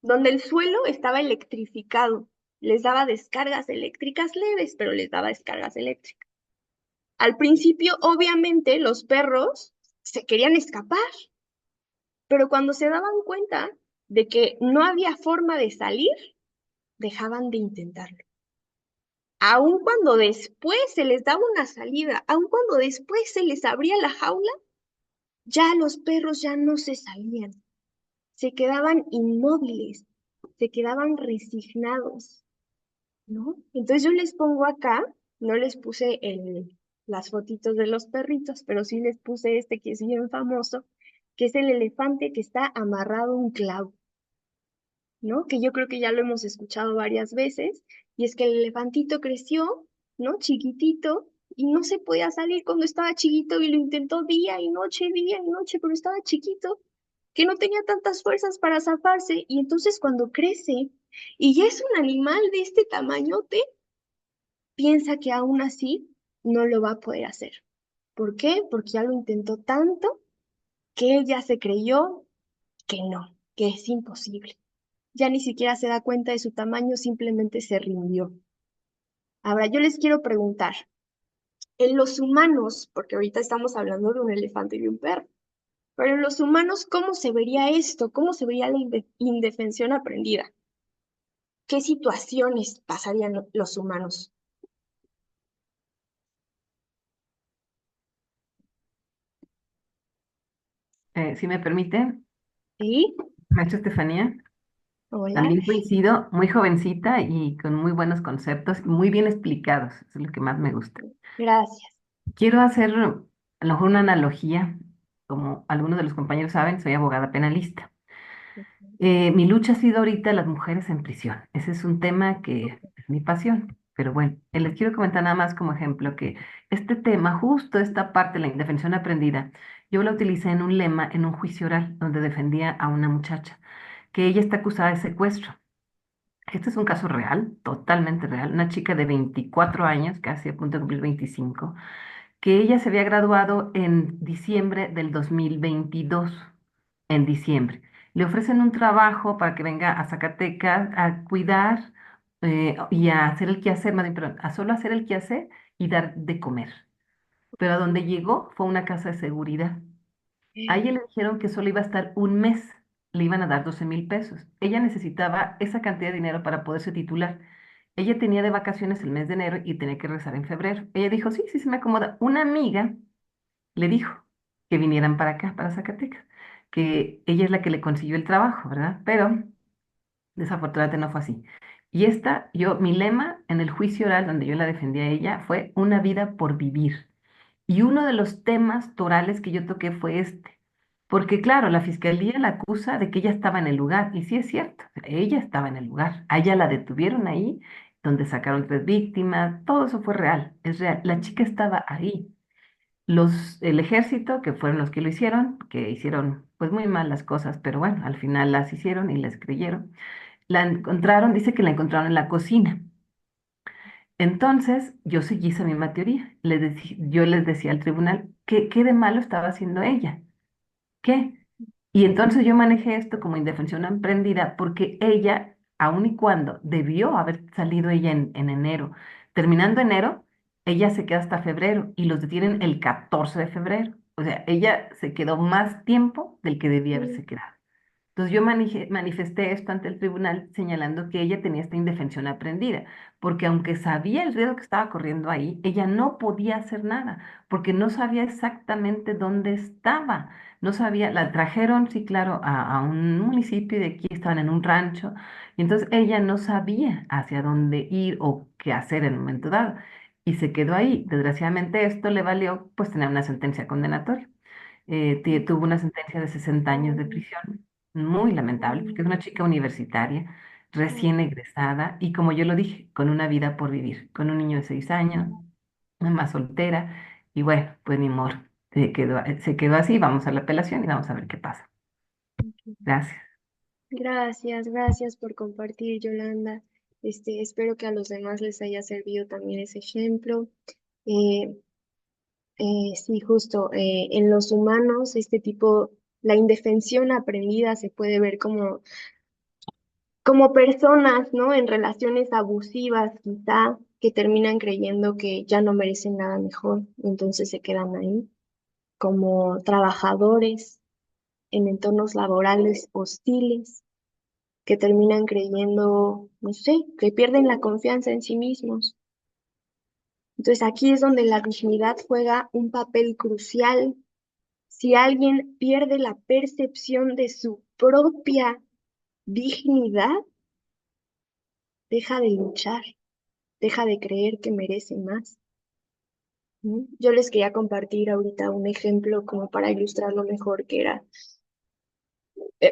donde el suelo estaba electrificado. Les daba descargas eléctricas leves, pero les daba descargas eléctricas. Al principio, obviamente, los perros se querían escapar, pero cuando se daban cuenta de que no había forma de salir, dejaban de intentarlo. Aun cuando después se les daba una salida, aun cuando después se les abría la jaula, ya los perros ya no se salían, se quedaban inmóviles, se quedaban resignados, ¿no? Entonces yo les pongo acá, no les puse las fotitos de los perritos, pero sí les puse este que es bien famoso, que es el elefante que está amarrado a un clavo, ¿no? Que yo creo que ya lo hemos escuchado varias veces, y es que el elefantito creció, ¿no? Chiquitito, y no se podía salir cuando estaba chiquito y lo intentó día y noche, pero estaba chiquito, que no tenía tantas fuerzas para zafarse, y entonces cuando crece y ya es un animal de este tamañote, piensa que aún así no lo va a poder hacer. ¿Por qué? Porque ya lo intentó tanto que él ya se creyó que no, que es imposible. Ya ni siquiera se da cuenta de su tamaño, simplemente se rindió. Ahora, yo les quiero preguntar, en los humanos, porque ahorita estamos hablando de un elefante y de un perro, pero en los humanos, ¿cómo se vería esto? ¿Cómo se vería la indefensión aprendida? ¿Qué situaciones pasarían los humanos? Si me permite, ¿Sí? maestra Estefanía, Hola, también coincido, muy jovencita y con muy buenos conceptos, y muy bien explicados, eso es lo que más me gusta. gracias. Quiero hacer a lo mejor una analogía, como algunos de los compañeros saben, soy abogada penalista. Mi lucha ha sido ahorita las mujeres en prisión. Ese es un tema que es mi pasión. Pero bueno, les quiero comentar nada más como ejemplo que este tema, justo esta parte de la indefensión aprendida, yo la utilicé en un lema, en un juicio oral, donde defendía a una muchacha, que ella está acusada de secuestro. Este es un caso real, totalmente real. Una chica de 24 años, casi a punto de cumplir 25, que ella se había graduado en diciembre del 2022, en diciembre. Le ofrecen un trabajo para que venga a Zacatecas a cuidar y a hacer el quehacer, más bien, perdón, a solo hacer el quehacer y dar de comer. Pero a donde llegó fue una casa de seguridad. A ella le dijeron que solo iba a estar un mes, le iban a dar 12,000 pesos. Ella necesitaba esa cantidad de dinero para poderse titular. Ella tenía de vacaciones el mes de enero y tenía que regresar en febrero. Ella dijo, sí, sí, se me acomoda. Una amiga le dijo que vinieran para acá, para Zacatecas, que ella es la que le consiguió el trabajo, ¿verdad? Pero desafortunadamente no fue así. Y mi lema en el juicio oral donde yo la defendí a ella fue una vida por vivir. Y uno de los temas torales que yo toqué fue este. Porque claro, la fiscalía la acusa de que ella estaba en el lugar, y sí es cierto, ella estaba en el lugar, a ella la detuvieron ahí, donde sacaron 3 víctimas, todo eso fue real, es real, la chica estaba ahí. El ejército, que fueron los que lo hicieron, que hicieron pues muy mal las cosas, pero bueno, al final las hicieron y les creyeron, la encontraron, dice que la encontraron en la cocina. Entonces, yo seguí esa misma teoría. Yo les decía al tribunal, ¿qué de malo estaba haciendo ella? ¿Qué? Y entonces yo manejé esto como indefensión emprendida porque ella, aun y cuando debió haber salido ella en enero, terminando enero, ella se queda hasta febrero y los detienen el 14 de febrero. O sea, ella se quedó más tiempo del que debía haberse quedado. Entonces yo manifesté esto ante el tribunal señalando que ella tenía esta indefensión aprendida, porque aunque sabía el riesgo que estaba corriendo ahí, ella no podía hacer nada, porque no sabía exactamente dónde estaba. No sabía, la trajeron, sí, claro, a un municipio de aquí, estaban en un rancho, y entonces ella no sabía hacia dónde ir o qué hacer en un momento dado, y se quedó ahí. Desgraciadamente esto le valió pues tener una sentencia condenatoria. Tuvo una sentencia de 60 años de prisión, muy lamentable, porque es una chica universitaria, recién egresada, y como yo lo dije, con una vida por vivir, con un niño de 6 años, mamá soltera, y bueno, pues ni modo, se quedó así, vamos a la apelación y vamos a ver qué pasa. Gracias. Gracias por compartir, Yolanda. Espero que a los demás les haya servido también ese ejemplo. Eh, sí, justo, en los humanos, la indefensión aprendida se puede ver como personas, ¿no? En relaciones abusivas, quizá, que terminan creyendo que ya no merecen nada mejor, entonces se quedan ahí, como trabajadores en entornos laborales hostiles, que terminan creyendo, no sé, que pierden la confianza en sí mismos. Entonces aquí es donde la dignidad juega un papel crucial. Si alguien pierde la percepción de su propia dignidad, deja de luchar, deja de creer que merece más. ¿No? Yo les quería compartir ahorita un ejemplo como para ilustrarlo mejor, que era,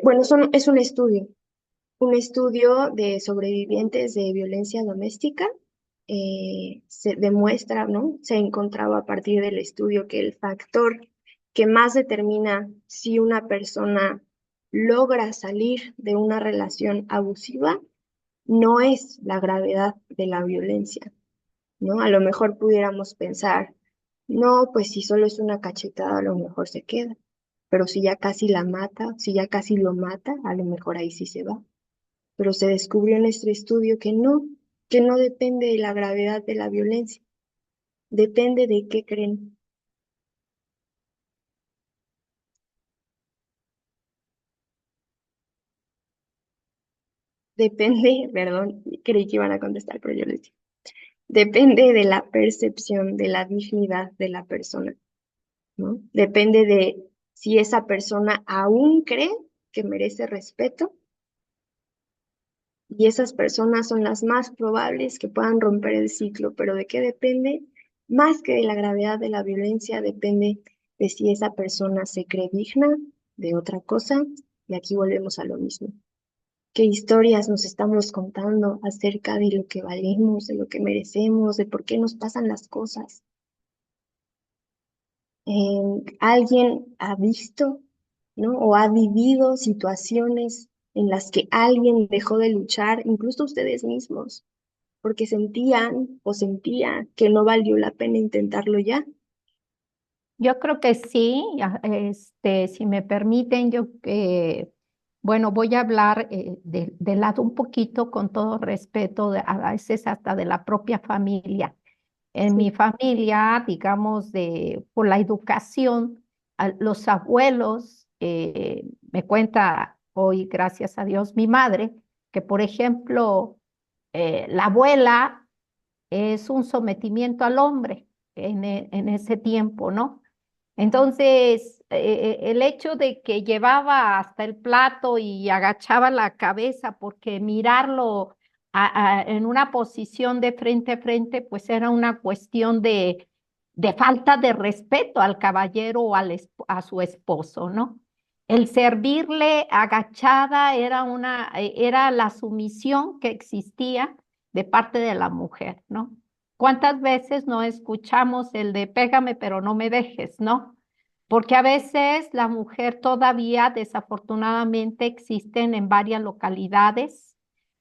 bueno, es un estudio de sobrevivientes de violencia doméstica. Se demuestra, ¿no? Se encontraba a partir del estudio que el factor que más determina si una persona logra salir de una relación abusiva no es la gravedad de la violencia, ¿no? A lo mejor pudiéramos pensar, no, pues si solo es una cachetada, a lo mejor se queda, pero si ya casi la mata, si ya casi lo mata, a lo mejor ahí sí se va. Pero se descubrió en este estudio que no depende de la gravedad de la violencia, depende de qué creen. Depende, perdón, creí que iban a contestar, pero yo les digo, depende de la percepción de la dignidad de la persona, ¿no? Depende de si esa persona aún cree que merece respeto, y esas personas son las más probables que puedan romper el ciclo. ¿Pero de qué depende? Más que de la gravedad de la violencia, depende de si esa persona se cree digna de otra cosa. Y aquí volvemos a lo mismo. ¿Qué historias nos estamos contando acerca de lo que valemos, de lo que merecemos, de por qué nos pasan las cosas? ¿Alguien ha visto, ¿no? O ha vivido situaciones en las que alguien dejó de luchar, incluso ustedes mismos, porque sentían o sentía que no valió la pena intentarlo ya? Yo creo que sí, si me permiten, bueno, voy a hablar del lado un poquito con todo respeto, a veces hasta de la propia familia. En mi Sí. familia, digamos, por la educación, los abuelos, me cuenta hoy, gracias a Dios, mi madre, que por ejemplo, la abuela es un sometimiento al hombre en ese tiempo, ¿no? Entonces, el hecho de que llevaba hasta el plato y agachaba la cabeza porque mirarlo en una posición de frente a frente, pues era una cuestión de falta de respeto al caballero o a su esposo, ¿no? El servirle agachada era la sumisión que existía de parte de la mujer, ¿no? ¿Cuántas veces no escuchamos el de pégame pero no me dejes, ¿no? Porque a veces la mujer todavía, desafortunadamente, existen en varias localidades,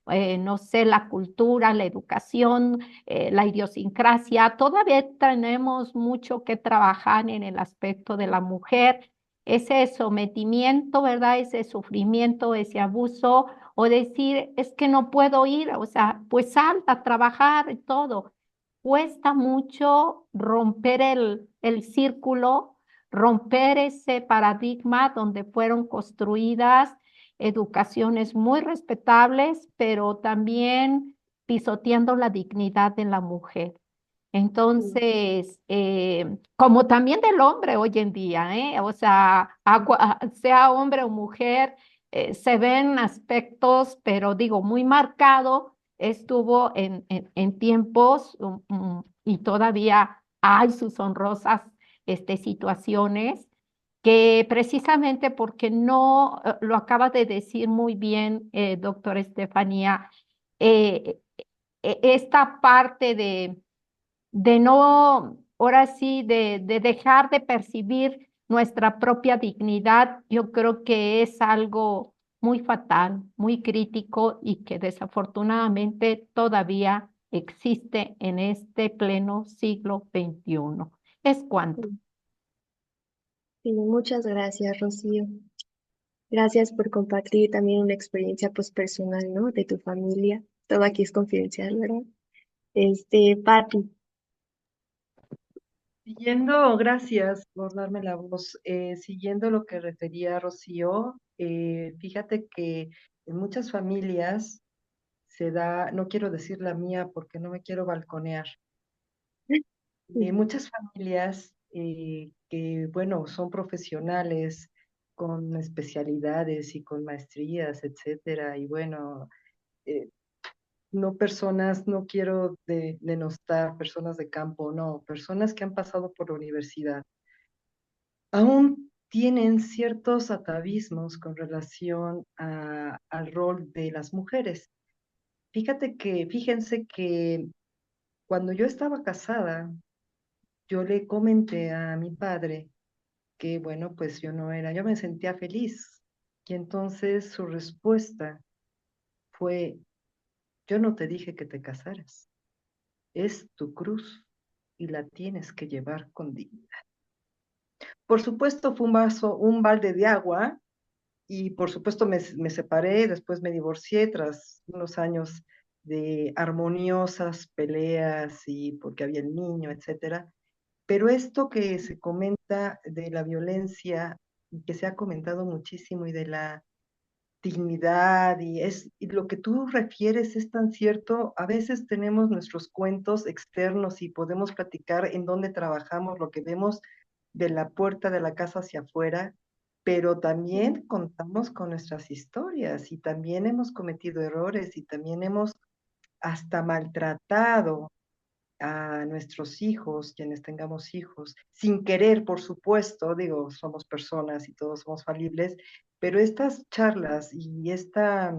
no sé, la cultura, la educación, la idiosincrasia, todavía tenemos mucho que trabajar en el aspecto de la mujer, ese sometimiento, ¿verdad? Ese sufrimiento, ese abuso, o decir, es que no puedo ir, o sea, pues sal a trabajar y todo. Cuesta mucho romper el círculo, romper ese paradigma donde fueron construidas educaciones muy respetables, pero también pisoteando la dignidad de la mujer. Entonces, como también del hombre hoy en día, ¿eh? O sea, sea hombre o mujer, se ven aspectos, pero digo, muy marcado estuvo en tiempos y todavía hay sus honrosas situaciones que precisamente porque no, lo acaba de decir muy bien, doctora Estefanía, eh, esta parte de no, ahora sí, de dejar de percibir nuestra propia dignidad, yo creo que es algo muy fatal, muy crítico y que desafortunadamente todavía existe en este pleno siglo XXI. ¿Es cuanto? Sí, muchas gracias, Rocío. Gracias por compartir también una experiencia pues personal, ¿no? De tu familia. Todo aquí es confidencial, ¿verdad? Pati. Gracias por darme la voz. Siguiendo lo que refería Rocío, fíjate que en muchas familias se da, no quiero decir la mía porque no me quiero balconear, muchas familias que, bueno, son profesionales con especialidades y con maestrías, etcétera, y bueno, eh, no personas, no quiero denostar personas de campo, no, personas que han pasado por la universidad, aún tienen ciertos atavismos con relación al rol de las mujeres. Fíjense que cuando yo estaba casada, yo le comenté a mi padre que, bueno, pues yo me sentía feliz. Y entonces su respuesta fue, yo no te dije que te casaras, es tu cruz y la tienes que llevar con dignidad. Por supuesto, fue un balde de agua y por supuesto me separé, después me divorcié tras unos años de armoniosas peleas y porque había el niño, etcétera. Pero esto que se comenta de la violencia, y que se ha comentado muchísimo, y de la dignidad, y lo que tú refieres es tan cierto. A veces tenemos nuestros cuentos externos y podemos platicar en dónde trabajamos, lo que vemos de la puerta de la casa hacia afuera, pero también contamos con nuestras historias y también hemos cometido errores y también hemos hasta maltratado a nuestros hijos, quienes tengamos hijos, sin querer, por supuesto, digo, somos personas y todos somos falibles, pero estas charlas y este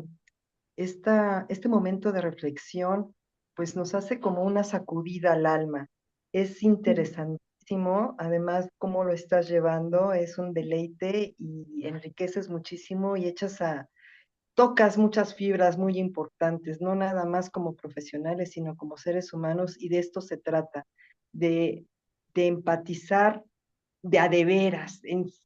momento de reflexión, pues nos hace como una sacudida al alma. Es interesantísimo, además, cómo lo estás llevando, es un deleite y enriqueces muchísimo y tocas muchas fibras muy importantes, no nada más como profesionales, sino como seres humanos, y de esto se trata, de, de empatizar de veras,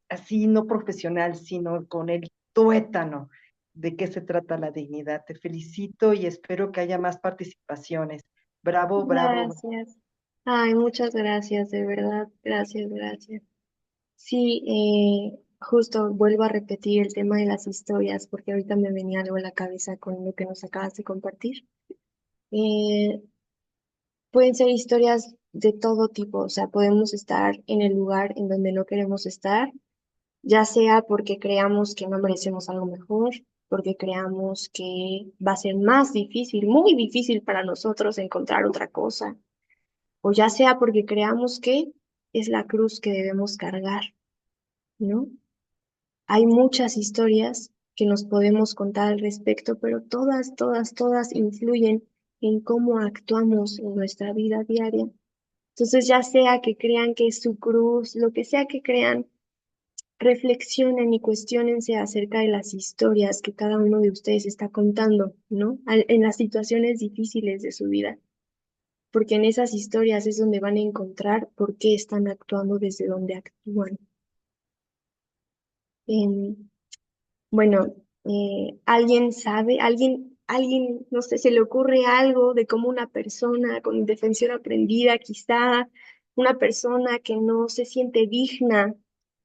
así no profesional, sino con el tuétano de qué se trata la dignidad. Te felicito y espero que haya más participaciones. Bravo, bravo. Gracias. Ay, muchas gracias, de verdad. Gracias, gracias. Sí, justo vuelvo a repetir el tema de las historias, porque ahorita me venía algo a la cabeza con lo que nos acabas de compartir. Eh, Pueden ser historias de todo tipo, o sea, podemos estar en el lugar en donde no queremos estar, ya sea porque creamos que no merecemos algo mejor, porque creamos que va a ser más difícil, muy difícil para nosotros encontrar otra cosa, o ya sea porque creamos que es la cruz que debemos cargar, ¿no? Hay muchas historias que nos podemos contar al respecto, pero todas, todas, todas influyen en cómo actuamos en nuestra vida diaria. Entonces, ya sea que crean que es su cruz, lo que sea que crean, reflexionen y cuestionense acerca de las historias que cada uno de ustedes está contando, ¿no? En las situaciones difíciles de su vida, porque en esas historias es donde van a encontrar por qué están actuando desde donde actúan. Em, bueno, ¿alguien sabe, alguien, no sé, se le ocurre algo de cómo una persona con indefensión aprendida, quizá una persona que no se siente digna,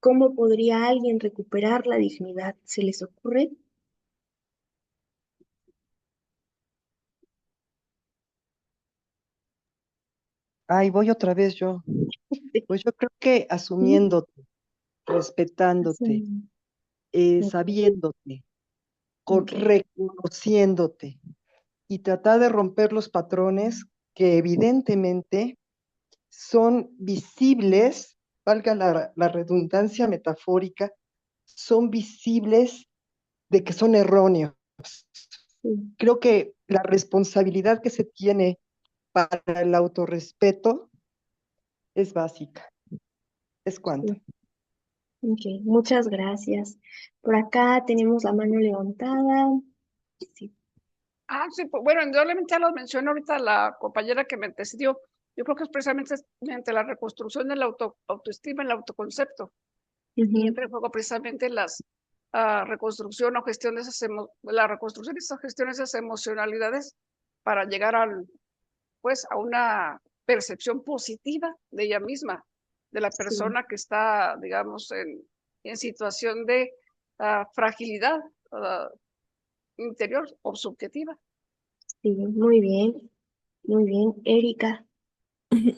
cómo podría alguien recuperar la dignidad? ¿Se les ocurre? Ay, voy otra vez yo. Pues yo creo que asumiéndote, respetándote, Sí. sabiéndote, Ok. reconociéndote y tratar de romper los patrones que evidentemente son visibles, valga la redundancia metafórica, son visibles de que son erróneos. Sí, Creo que la responsabilidad que se tiene para el autorrespeto es básica. ¿Es cuánto? sí. Ok, muchas gracias. Por acá tenemos la mano levantada. Sí. Sí, pues, bueno, indudablemente ya lo mencionó ahorita la compañera que me antecedió. Yo creo que es precisamente mediante la reconstrucción de la autoestima, el autoconcepto, y Ujú. entra en juego precisamente las reconstrucción o gestión de la reconstrucción de esas gestiones, de esas emocionalidades para llegar pues, a una percepción positiva de ella misma, de la Sí, persona que está, digamos, en situación de fragilidad interior o subjetiva. sí, muy bien, muy bien. Erika.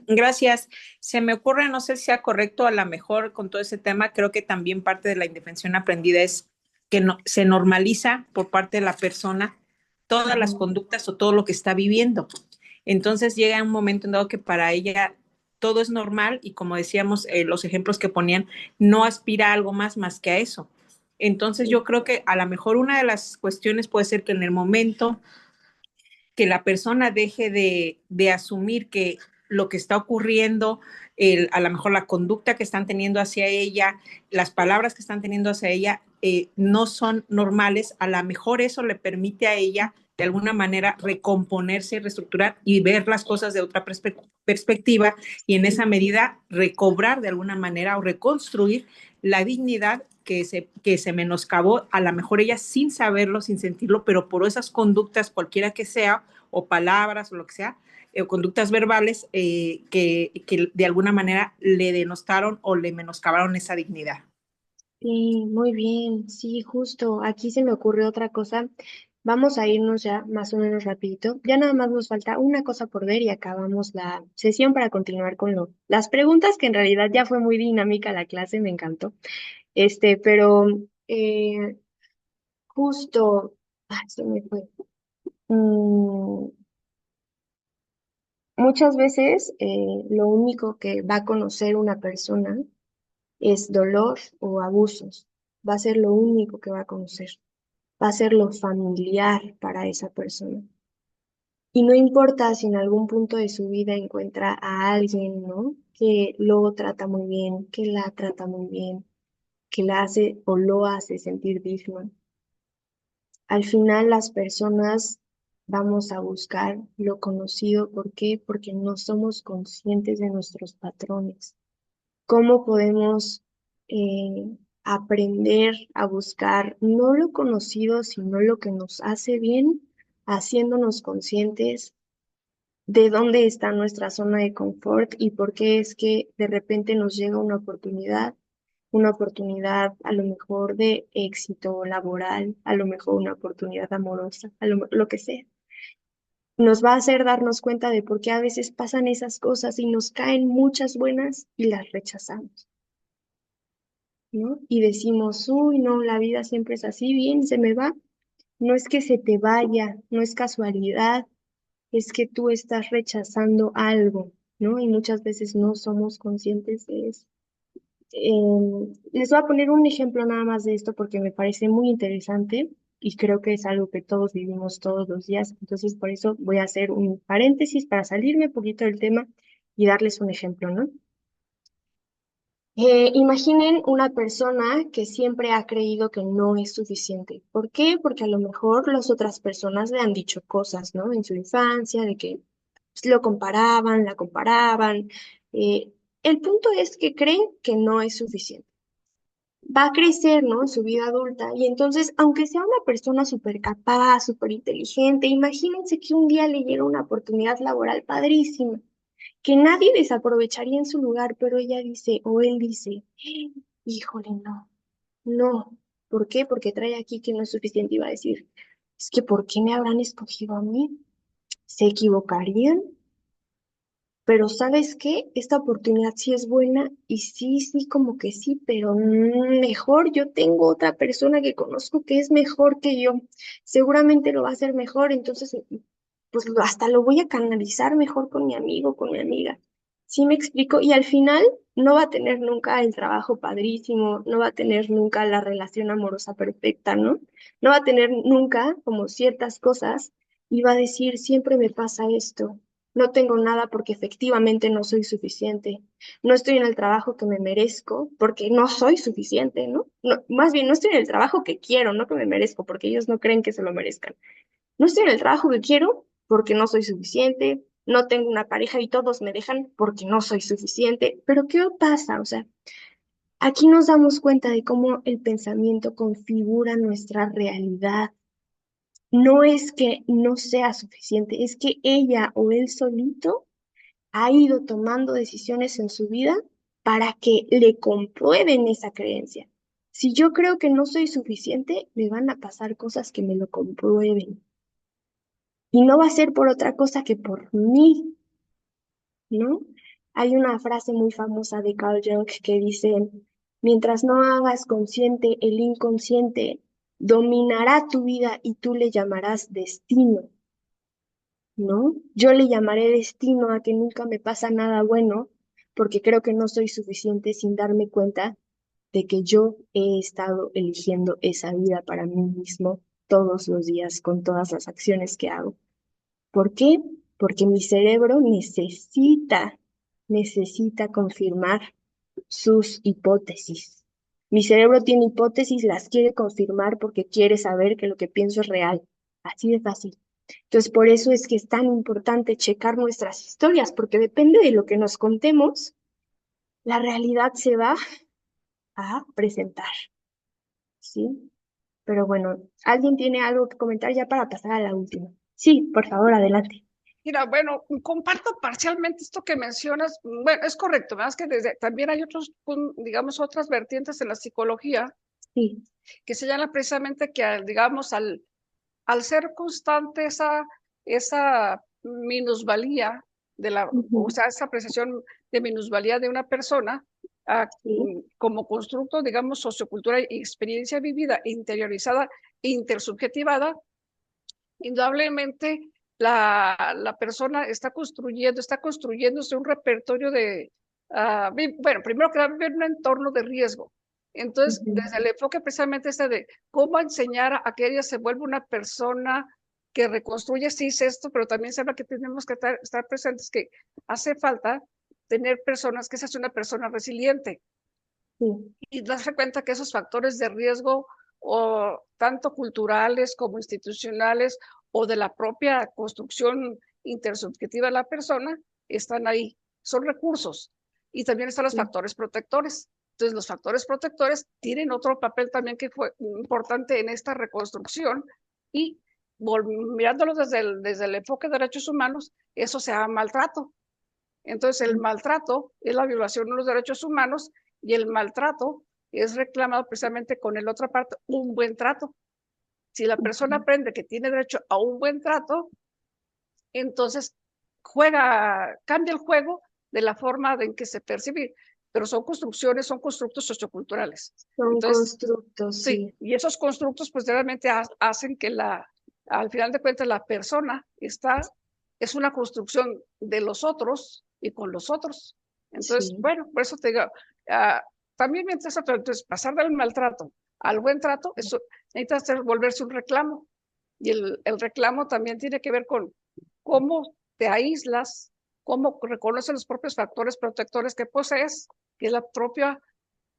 Gracias. Se me ocurre, no sé si sea correcto, a lo mejor con todo ese tema, creo que también parte de la indefensión aprendida es que no, se normaliza por parte de la persona todas las Ujú. conductas o todo lo que está viviendo. Entonces llega un momento en dado que para ella todo es normal y como decíamos, los ejemplos que ponían, no aspira a algo más que a eso. Entonces Sí, yo creo que a lo mejor una de las cuestiones puede ser que en el momento que la persona deje de asumir que lo que está ocurriendo, a lo mejor la conducta que están teniendo hacia ella, las palabras que están teniendo hacia ella, no son normales, a lo mejor eso le permite a ella de alguna manera recomponerse, reestructurar y ver las cosas de otra perspectiva y en esa medida recobrar de alguna manera o reconstruir la dignidad que se menoscabó, a lo mejor ella sin saberlo, sin sentirlo, pero por esas conductas, cualquiera que sea, o palabras o lo que sea, o conductas verbales que de alguna manera le denostaron o le menoscabaron esa dignidad. sí, muy bien. Sí, justo. Aquí se me ocurrió otra cosa. Vamos a irnos ya más o menos rapidito. Ya nada más nos falta una cosa por ver y acabamos la sesión para continuar con las preguntas, que en realidad ya fue muy dinámica la clase, me encantó. Pero eh, justo, se me fue. Mm, muchas veces lo único que va a conocer una persona es dolor o abusos. Va a ser lo único que va a conocer. Va a ser lo familiar para esa persona. Y no importa si en algún punto de su vida encuentra a alguien, ¿no? Que lo trata muy bien, que la trata muy bien, que la hace o lo hace sentir digno. Al final las personas vamos a buscar lo conocido. ¿Por qué? Porque no somos conscientes de nuestros patrones. ¿Cómo podemos aprender a buscar no lo conocido, sino lo que nos hace bien, haciéndonos conscientes de dónde está nuestra zona de confort y por qué es que de repente nos llega una oportunidad a lo mejor de éxito laboral, a lo mejor una oportunidad amorosa, lo que sea? Nos va a hacer darnos cuenta de por qué a veces pasan esas cosas y nos caen muchas buenas y las rechazamos, ¿no? Y decimos, uy, no, la vida siempre es así, bien, se me va. No es que se te vaya, no es casualidad, es que tú estás rechazando algo, ¿no? Y muchas veces no somos conscientes de eso. Les voy a poner un ejemplo nada más de esto porque me parece muy interesante y creo que es algo que todos vivimos todos los días. Entonces, por eso voy a hacer un paréntesis para salirme un poquito del tema y darles un ejemplo, ¿no? Imaginen una persona que siempre ha creído que no es suficiente. ¿Por qué? Porque a lo mejor las otras personas le han dicho cosas, ¿no? En su infancia, de que lo comparaban, la comparaban. Eh, el punto es que creen que no es suficiente. Va a crecer, ¿no? En su vida adulta. Y entonces, aunque sea una persona súper capaz, súper inteligente, imagínense que un día le llega una oportunidad laboral padrísima que nadie desaprovecharía en su lugar, pero ella dice, o él dice, híjole, no, no. ¿Por qué? Porque trae aquí que no es suficiente. Iba a decir, es que ¿por qué me habrán escogido a mí? ¿Se equivocarían? pero ¿sabes qué? Esta oportunidad sí es buena y sí, sí, como que sí, pero mejor yo tengo otra persona que conozco que es mejor que yo. Seguramente lo va a hacer mejor, entonces pues hasta lo voy a canalizar mejor con mi amigo, con mi amiga. ¿Sí me explico? Y al final no va a tener nunca el trabajo padrísimo, no va a tener nunca la relación amorosa perfecta, ¿no? No va a tener nunca como ciertas cosas y va a decir, siempre me pasa esto. No tengo nada porque efectivamente no soy suficiente. No estoy en el trabajo que me merezco porque no soy suficiente, ¿no? No, más bien, no estoy en el trabajo que quiero, no que me merezco, porque ellos no creen que se lo merezcan. No estoy en el trabajo que quiero porque no soy suficiente. No tengo una pareja y todos me dejan porque no soy suficiente. Pero ¿qué pasa? O sea, aquí nos damos cuenta de cómo el pensamiento configura nuestra realidad. No es que no sea suficiente, es que ella o él solito ha ido tomando decisiones en su vida para que le comprueben esa creencia. Si yo creo que no soy suficiente, me van a pasar cosas que me lo comprueben. Y no va a ser por otra cosa que por mí, ¿no? Hay una frase muy famosa de Carl Jung que dice, mientras no hagas consciente el inconsciente, dominará tu vida y tú le llamarás destino. ¿No? Yo le llamaré destino a que nunca me pasa nada bueno, porque creo que no soy suficiente sin darme cuenta de que yo he estado eligiendo esa vida para mí mismo todos los días con todas las acciones que hago. ¿Por qué? Porque mi cerebro necesita confirmar sus hipótesis. Mi cerebro tiene hipótesis, las quiere confirmar porque quiere saber que lo que pienso es real. Así de fácil. Entonces, por eso es que es tan importante checar nuestras historias, porque depende de lo que nos contemos, la realidad se va a presentar, ¿sí? Pero bueno, ¿alguien tiene algo que comentar ya para pasar a la última? Sí, por favor, adelante. Mira, bueno, comparto parcialmente esto que mencionas. Bueno, es correcto, más que también hay otros, digamos, otras vertientes en la psicología Sí, que señalan precisamente que, digamos, al ser constante esa minusvalía o sea, esa apreciación de minusvalía de una persona, sí, como constructo, digamos, sociocultural y experiencia vivida, interiorizada, intersubjetivada, indudablemente la persona está construyéndose un repertorio de, bueno, primero que va a vivir un entorno de riesgo. Entonces, desde el enfoque precisamente de cómo enseñar a que ella se vuelva una persona que reconstruye, sí es esto, pero también se habla que tenemos que estar presentes, que hace falta tener personas, que esa es una persona resiliente, sí, y darse cuenta que esos factores de riesgo, o tanto culturales como institucionales, o de la propia construcción intersubjetiva de la persona, están ahí. Son recursos. Y también están los sí, factores protectores. Entonces, los factores protectores tienen otro papel también que fue importante en esta reconstrucción, y mirándolo desde el enfoque de derechos humanos, eso se llama maltrato. Entonces, el maltrato es la violación de los derechos humanos, y el maltrato es reclamado precisamente con la otra parte, un buen trato. Si la persona aprende que tiene derecho a un buen trato, entonces cambia el juego de la forma en que se percibe, pero son constructos socioculturales. son Entonces, constructos, sí, sí, y esos constructos pues realmente hacen que al final de cuentas la persona es una construcción de los otros y con los otros. Entonces, sí, bueno, por eso te digo, también mientras entonces pasar del maltrato al buen trato, eso necesita volverse un reclamo. Y el reclamo también tiene que ver con cómo te aíslas, cómo reconoces los propios factores protectores que posees, que es la propia,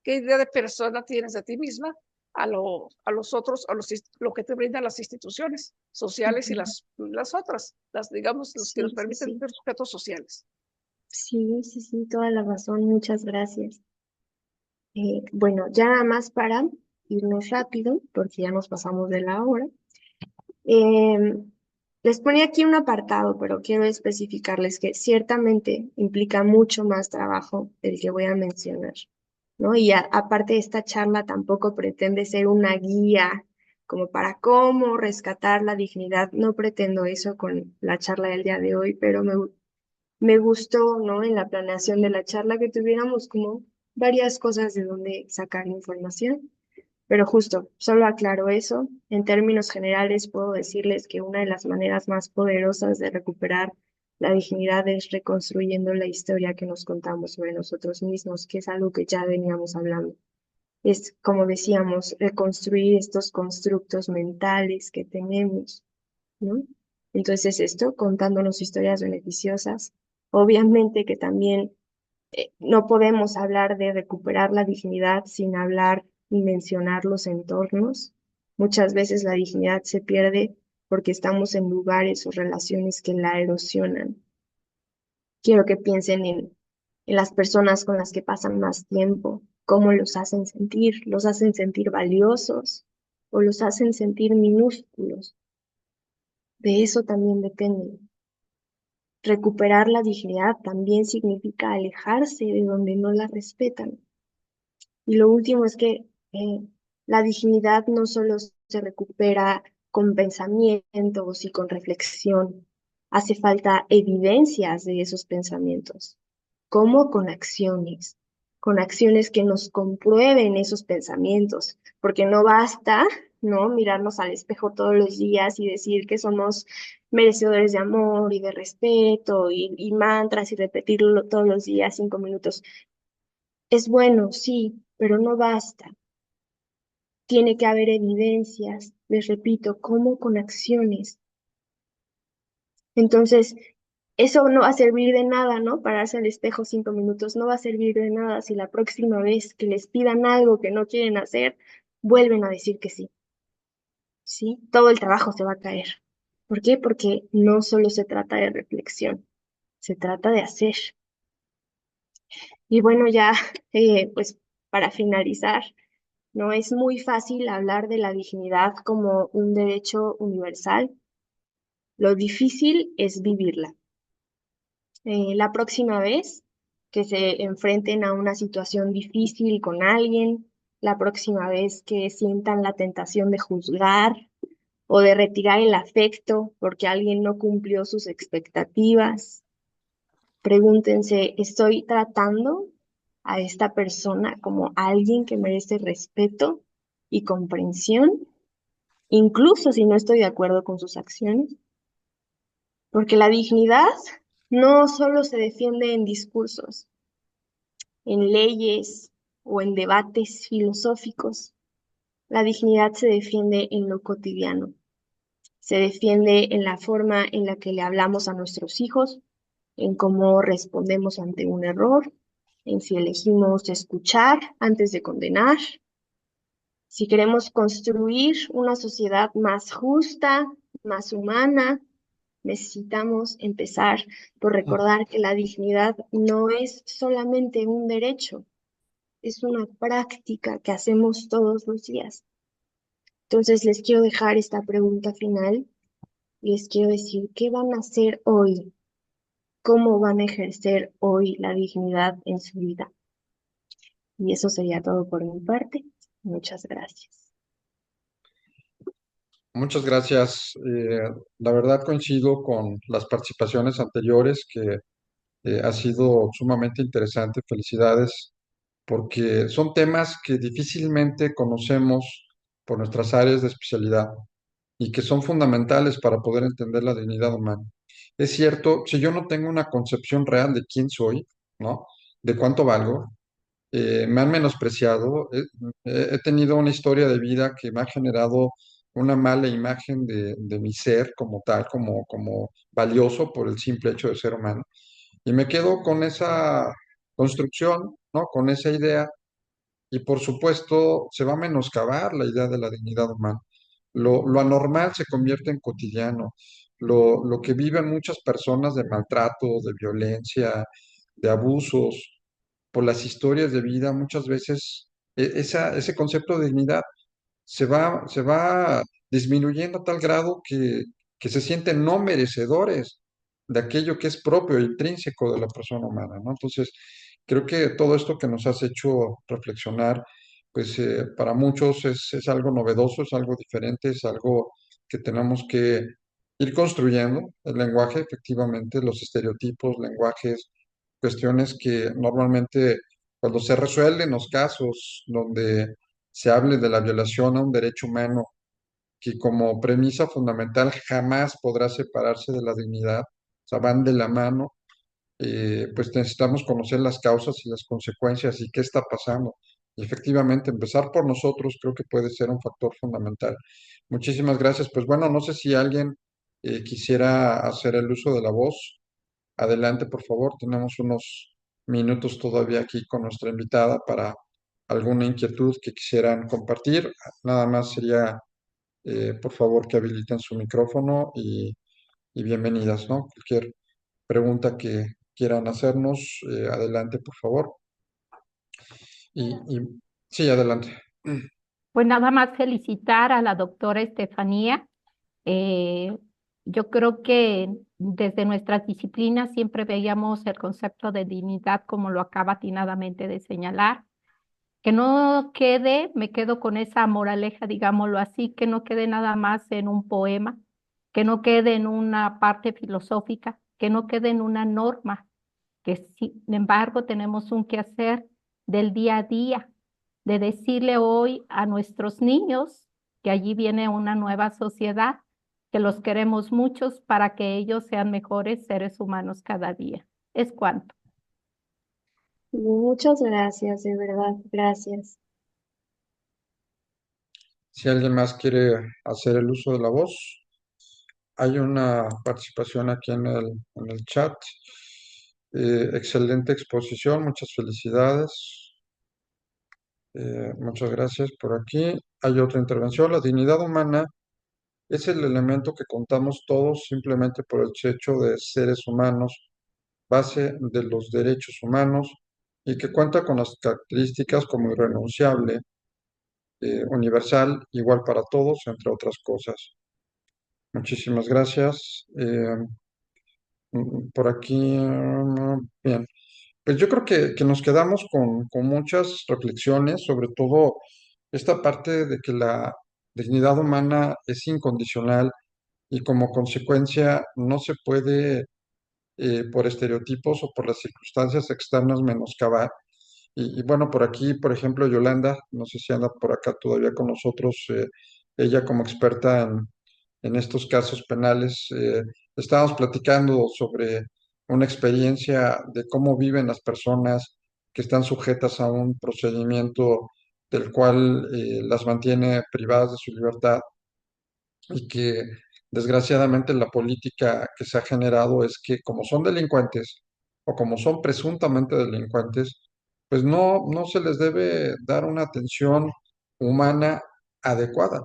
qué idea de persona tienes de ti misma, a los otros, lo que te brindan las instituciones sociales y las otras, digamos, los que nos sí, sí, permiten sí, ser sujetos sociales. sí, sí, sí, toda la razón, muchas gracias. Bueno, ya nada más para irnos rápido, porque ya nos pasamos de la hora. Les ponía aquí un apartado, pero quiero especificarles que ciertamente implica mucho más trabajo el que voy a mencionar, ¿no? Y aparte esta charla tampoco pretende ser una guía como para cómo rescatar la dignidad. No pretendo eso con la charla del día de hoy, pero Me gustó, ¿no? En la planeación de la charla que tuviéramos como varias cosas de donde sacar información. Pero justo, solo aclaro eso. En términos generales, puedo decirles que una de las maneras más poderosas de recuperar la dignidad es reconstruyendo la historia que nos contamos sobre nosotros mismos, que es algo que ya veníamos hablando. Es, como decíamos, reconstruir estos constructos mentales que tenemos, ¿no? Entonces, esto, contándonos historias beneficiosas, obviamente que también no podemos hablar de recuperar la dignidad sin hablar y mencionar los entornos. Muchas veces la dignidad se pierde porque estamos en lugares o relaciones que la erosionan. Quiero que piensen en las personas con las que pasan más tiempo, cómo los hacen sentir valiosos o los hacen sentir minúsculos. De eso también depende. Recuperar la dignidad también significa alejarse de donde no la respetan. Y lo último es que la dignidad no solo se recupera con pensamientos y con reflexión, hace falta evidencias de esos pensamientos, como con acciones que nos comprueben esos pensamientos, porque no basta, ¿no? Mirarnos al espejo todos los días y decir que somos merecedores de amor y de respeto y mantras y repetirlo todos los días 5 minutos. Es bueno, sí, pero no basta. Tiene que haber evidencias, les repito, como con acciones. Entonces, eso no va a servir de nada, ¿no? Pararse al espejo 5 minutos no va a servir de nada si la próxima vez que les pidan algo que no quieren hacer, vuelven a decir que sí. ¿Sí? Todo el trabajo se va a caer. ¿Por qué? Porque no solo se trata de reflexión, se trata de hacer. Y bueno, ya, pues para finalizar, no es muy fácil hablar de la dignidad como un derecho universal. Lo difícil es vivirla. La próxima vez que se enfrenten a una situación difícil con alguien, la próxima vez que sientan la tentación de juzgar o de retirar el afecto porque alguien no cumplió sus expectativas, pregúntense, ¿estoy tratando a esta persona como alguien que merece respeto y comprensión, incluso si no estoy de acuerdo con sus acciones? Porque la dignidad no solo se defiende en discursos, en leyes o en debates filosóficos. La dignidad se defiende en lo cotidiano, se defiende en la forma en la que le hablamos a nuestros hijos, en cómo respondemos ante un error, en si elegimos escuchar antes de condenar. Si queremos construir una sociedad más justa, más humana, necesitamos empezar por recordar que la dignidad no es solamente un derecho, es una práctica que hacemos todos los días. Entonces les quiero dejar esta pregunta final y les quiero decir, ¿qué van a hacer hoy? ¿Cómo van a ejercer hoy la dignidad en su vida? Y eso sería todo por mi parte. Muchas gracias. Muchas gracias. La verdad coincido con las participaciones anteriores que ha sido sumamente interesante. Felicidades, porque son temas que difícilmente conocemos por nuestras áreas de especialidad y que son fundamentales para poder entender la dignidad humana. Es cierto, si yo no tengo una concepción real de quién soy, ¿no? De cuánto valgo, me han menospreciado. He tenido una historia de vida que me ha generado una mala imagen de mi ser como tal, como valioso por el simple hecho de ser humano. Y me quedo con esa construcción, ¿no? Con esa idea y por supuesto se va a menoscabar la idea de la dignidad humana. Lo anormal se convierte en cotidiano. Lo que viven muchas personas de maltrato, de violencia, de abusos, por las historias de vida, muchas veces ese concepto de dignidad se va disminuyendo a tal grado que se sienten no merecedores de aquello que es propio e intrínseco de la persona humana, ¿no? Entonces, creo que todo esto que nos has hecho reflexionar, pues para muchos es algo novedoso, es algo diferente, es algo que tenemos que ir construyendo el lenguaje, efectivamente, los estereotipos, lenguajes, cuestiones que normalmente cuando se resuelven los casos donde se hable de la violación a un derecho humano, que como premisa fundamental jamás podrá separarse de la dignidad, o sea, van de la mano, pues necesitamos conocer las causas y las consecuencias y qué está pasando. Y efectivamente, empezar por nosotros creo que puede ser un factor fundamental. Muchísimas gracias. Pues bueno, no sé si alguien quisiera hacer el uso de la voz. Adelante, por favor. Tenemos unos minutos todavía aquí con nuestra invitada para alguna inquietud que quisieran compartir. Nada más sería, por favor, que habiliten su micrófono y bienvenidas, ¿no? Cualquier pregunta que quieran hacernos, adelante, por favor. Sí, adelante. Pues nada más felicitar a la doctora Estefanía. Eh, yo creo que desde nuestras disciplinas siempre veíamos el concepto de dignidad como lo acaba atinadamente de señalar. Que no quede, me quedo con esa moraleja, digámoslo así, que no quede nada más en un poema, que no quede en una parte filosófica, que no quede en una norma, que sin embargo tenemos un quehacer del día a día, de decirle hoy a nuestros niños que allí viene una nueva sociedad, que los queremos muchos para que ellos sean mejores seres humanos cada día. Es cuanto. Muchas gracias, de verdad, gracias. Si alguien más quiere hacer el uso de la voz, hay una participación aquí en el chat. Excelente exposición, muchas felicidades. Muchas gracias por aquí. Hay otra intervención. La dignidad humana es el elemento que contamos todos simplemente por el hecho de seres humanos, base de los derechos humanos y que cuenta con las características como irrenunciable, universal, igual para todos, entre otras cosas. Muchísimas gracias. Por aquí, bien. Pues yo creo que nos quedamos con muchas reflexiones, sobre todo esta parte de que la dignidad humana es incondicional y como consecuencia no se puede, por estereotipos o por las circunstancias externas, menoscabar. Y bueno, por aquí, por ejemplo, Yolanda, no sé si anda por acá todavía con nosotros, ella como experta en estos casos penales, estábamos platicando sobre una experiencia de cómo viven las personas que están sujetas a un procedimiento del cual las mantiene privadas de su libertad y que desgraciadamente la política que se ha generado es que como son delincuentes o como son presuntamente delincuentes, pues no se les debe dar una atención humana adecuada.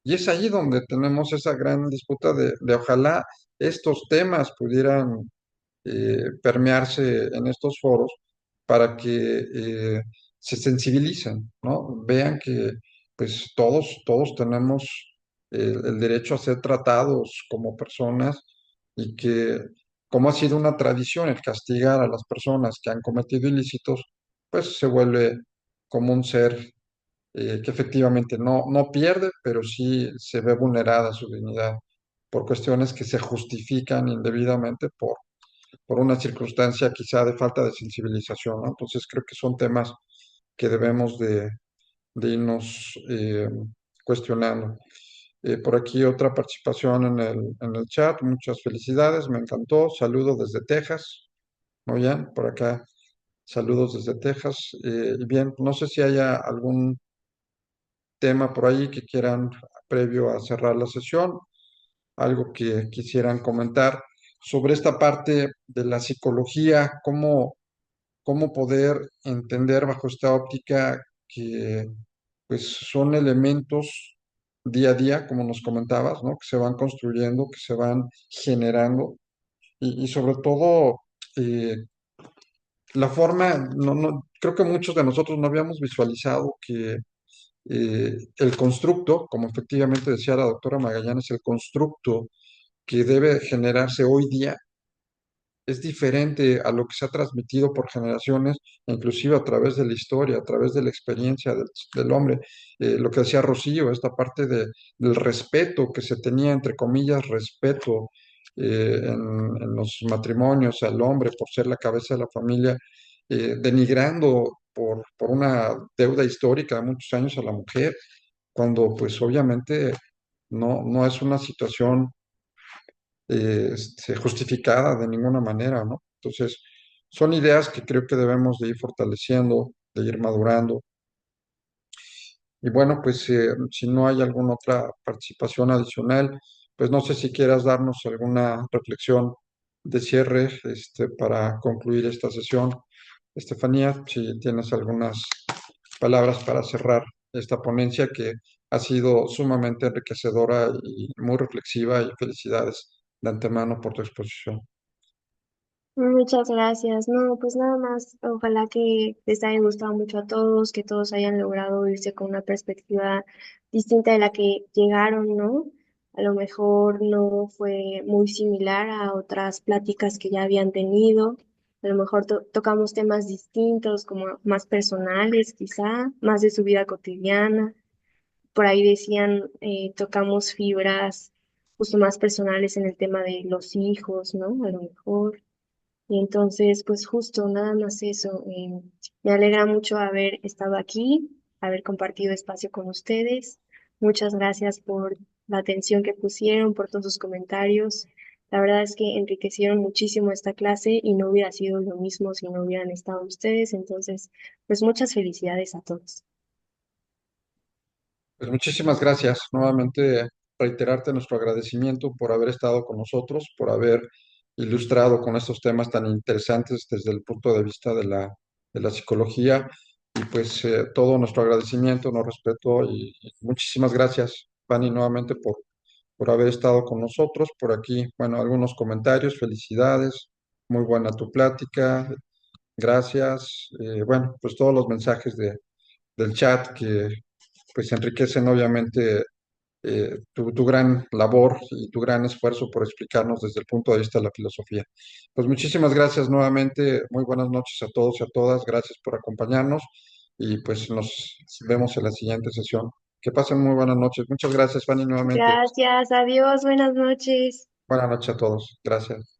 Y es allí donde tenemos esa gran disputa de ojalá estos temas pudieran permearse en estos foros para que se sensibilicen, ¿no? Vean que pues todos tenemos el derecho a ser tratados como personas y que como ha sido una tradición el castigar a las personas que han cometido ilícitos, pues se vuelve como un ser que efectivamente no pierde, pero sí se ve vulnerada su dignidad por cuestiones que se justifican indebidamente por una circunstancia quizá de falta de sensibilización, ¿no? Entonces creo que son temas que debemos de irnos cuestionando. Por aquí otra participación en el chat, muchas felicidades, me encantó, saludos desde Texas, muy bien, por acá, saludos desde Texas. Y bien, no sé si haya algún tema por ahí que quieran previo a cerrar la sesión, algo que quisieran comentar sobre esta parte de la psicología, cómo poder entender bajo esta óptica que pues son elementos día a día, como nos comentabas, ¿no? Que se van construyendo, que se van generando y sobre todo eh, la forma, creo que muchos de nosotros no habíamos visualizado que el constructo, como efectivamente decía la doctora Magallanes, el constructo que debe generarse hoy día es diferente a lo que se ha transmitido por generaciones, inclusive a través de la historia, a través de la experiencia del hombre. Lo que decía Rocío, esta parte del respeto que se tenía, entre comillas, respeto en los matrimonios al hombre por ser la cabeza de la familia, denigrando por una deuda histórica de muchos años a la mujer, cuando pues obviamente no es una situación justificada de ninguna manera, ¿no? Entonces, son ideas que creo que debemos de ir fortaleciendo, de ir madurando. Y bueno, pues si no hay alguna otra participación adicional, pues no sé si quieras darnos alguna reflexión de cierre para concluir esta sesión. Estefanía, si tienes algunas palabras para cerrar esta ponencia que ha sido sumamente enriquecedora y muy reflexiva, y felicidades de antemano por tu exposición. Muchas gracias. No, pues nada más, ojalá que les haya gustado mucho a todos, que todos hayan logrado irse con una perspectiva distinta de la que llegaron, ¿no? A lo mejor no fue muy similar a otras pláticas que ya habían tenido. A lo mejor tocamos temas distintos, como más personales, quizá, más de su vida cotidiana. Por ahí decían, tocamos fibras justo más personales en el tema de los hijos, ¿no? A lo mejor. Y entonces, pues justo nada más eso. Me alegra mucho haber estado aquí, haber compartido espacio con ustedes. Muchas gracias por la atención que pusieron, por todos sus comentarios. La verdad es que enriquecieron muchísimo esta clase y no hubiera sido lo mismo si no hubieran estado ustedes. Entonces, pues muchas felicidades a todos. Pues muchísimas gracias. Nuevamente reiterarte nuestro agradecimiento por haber estado con nosotros, por haber ilustrado con estos temas tan interesantes desde el punto de vista de la psicología. Y pues todo nuestro agradecimiento, nuestro respeto y muchísimas gracias, Fanny, nuevamente por haber estado con nosotros. Por aquí, bueno, algunos comentarios, felicidades, muy buena tu plática, gracias. Bueno, pues todos los mensajes del chat que pues enriquecen obviamente tu gran labor y tu gran esfuerzo por explicarnos desde el punto de vista de la filosofía. Pues muchísimas gracias nuevamente, muy buenas noches a todos y a todas, gracias por acompañarnos y pues nos vemos en la siguiente sesión. Que pasen muy buenas noches. Muchas gracias, Fanny, nuevamente. Gracias, adiós, buenas noches. Buenas noches a todos. Gracias.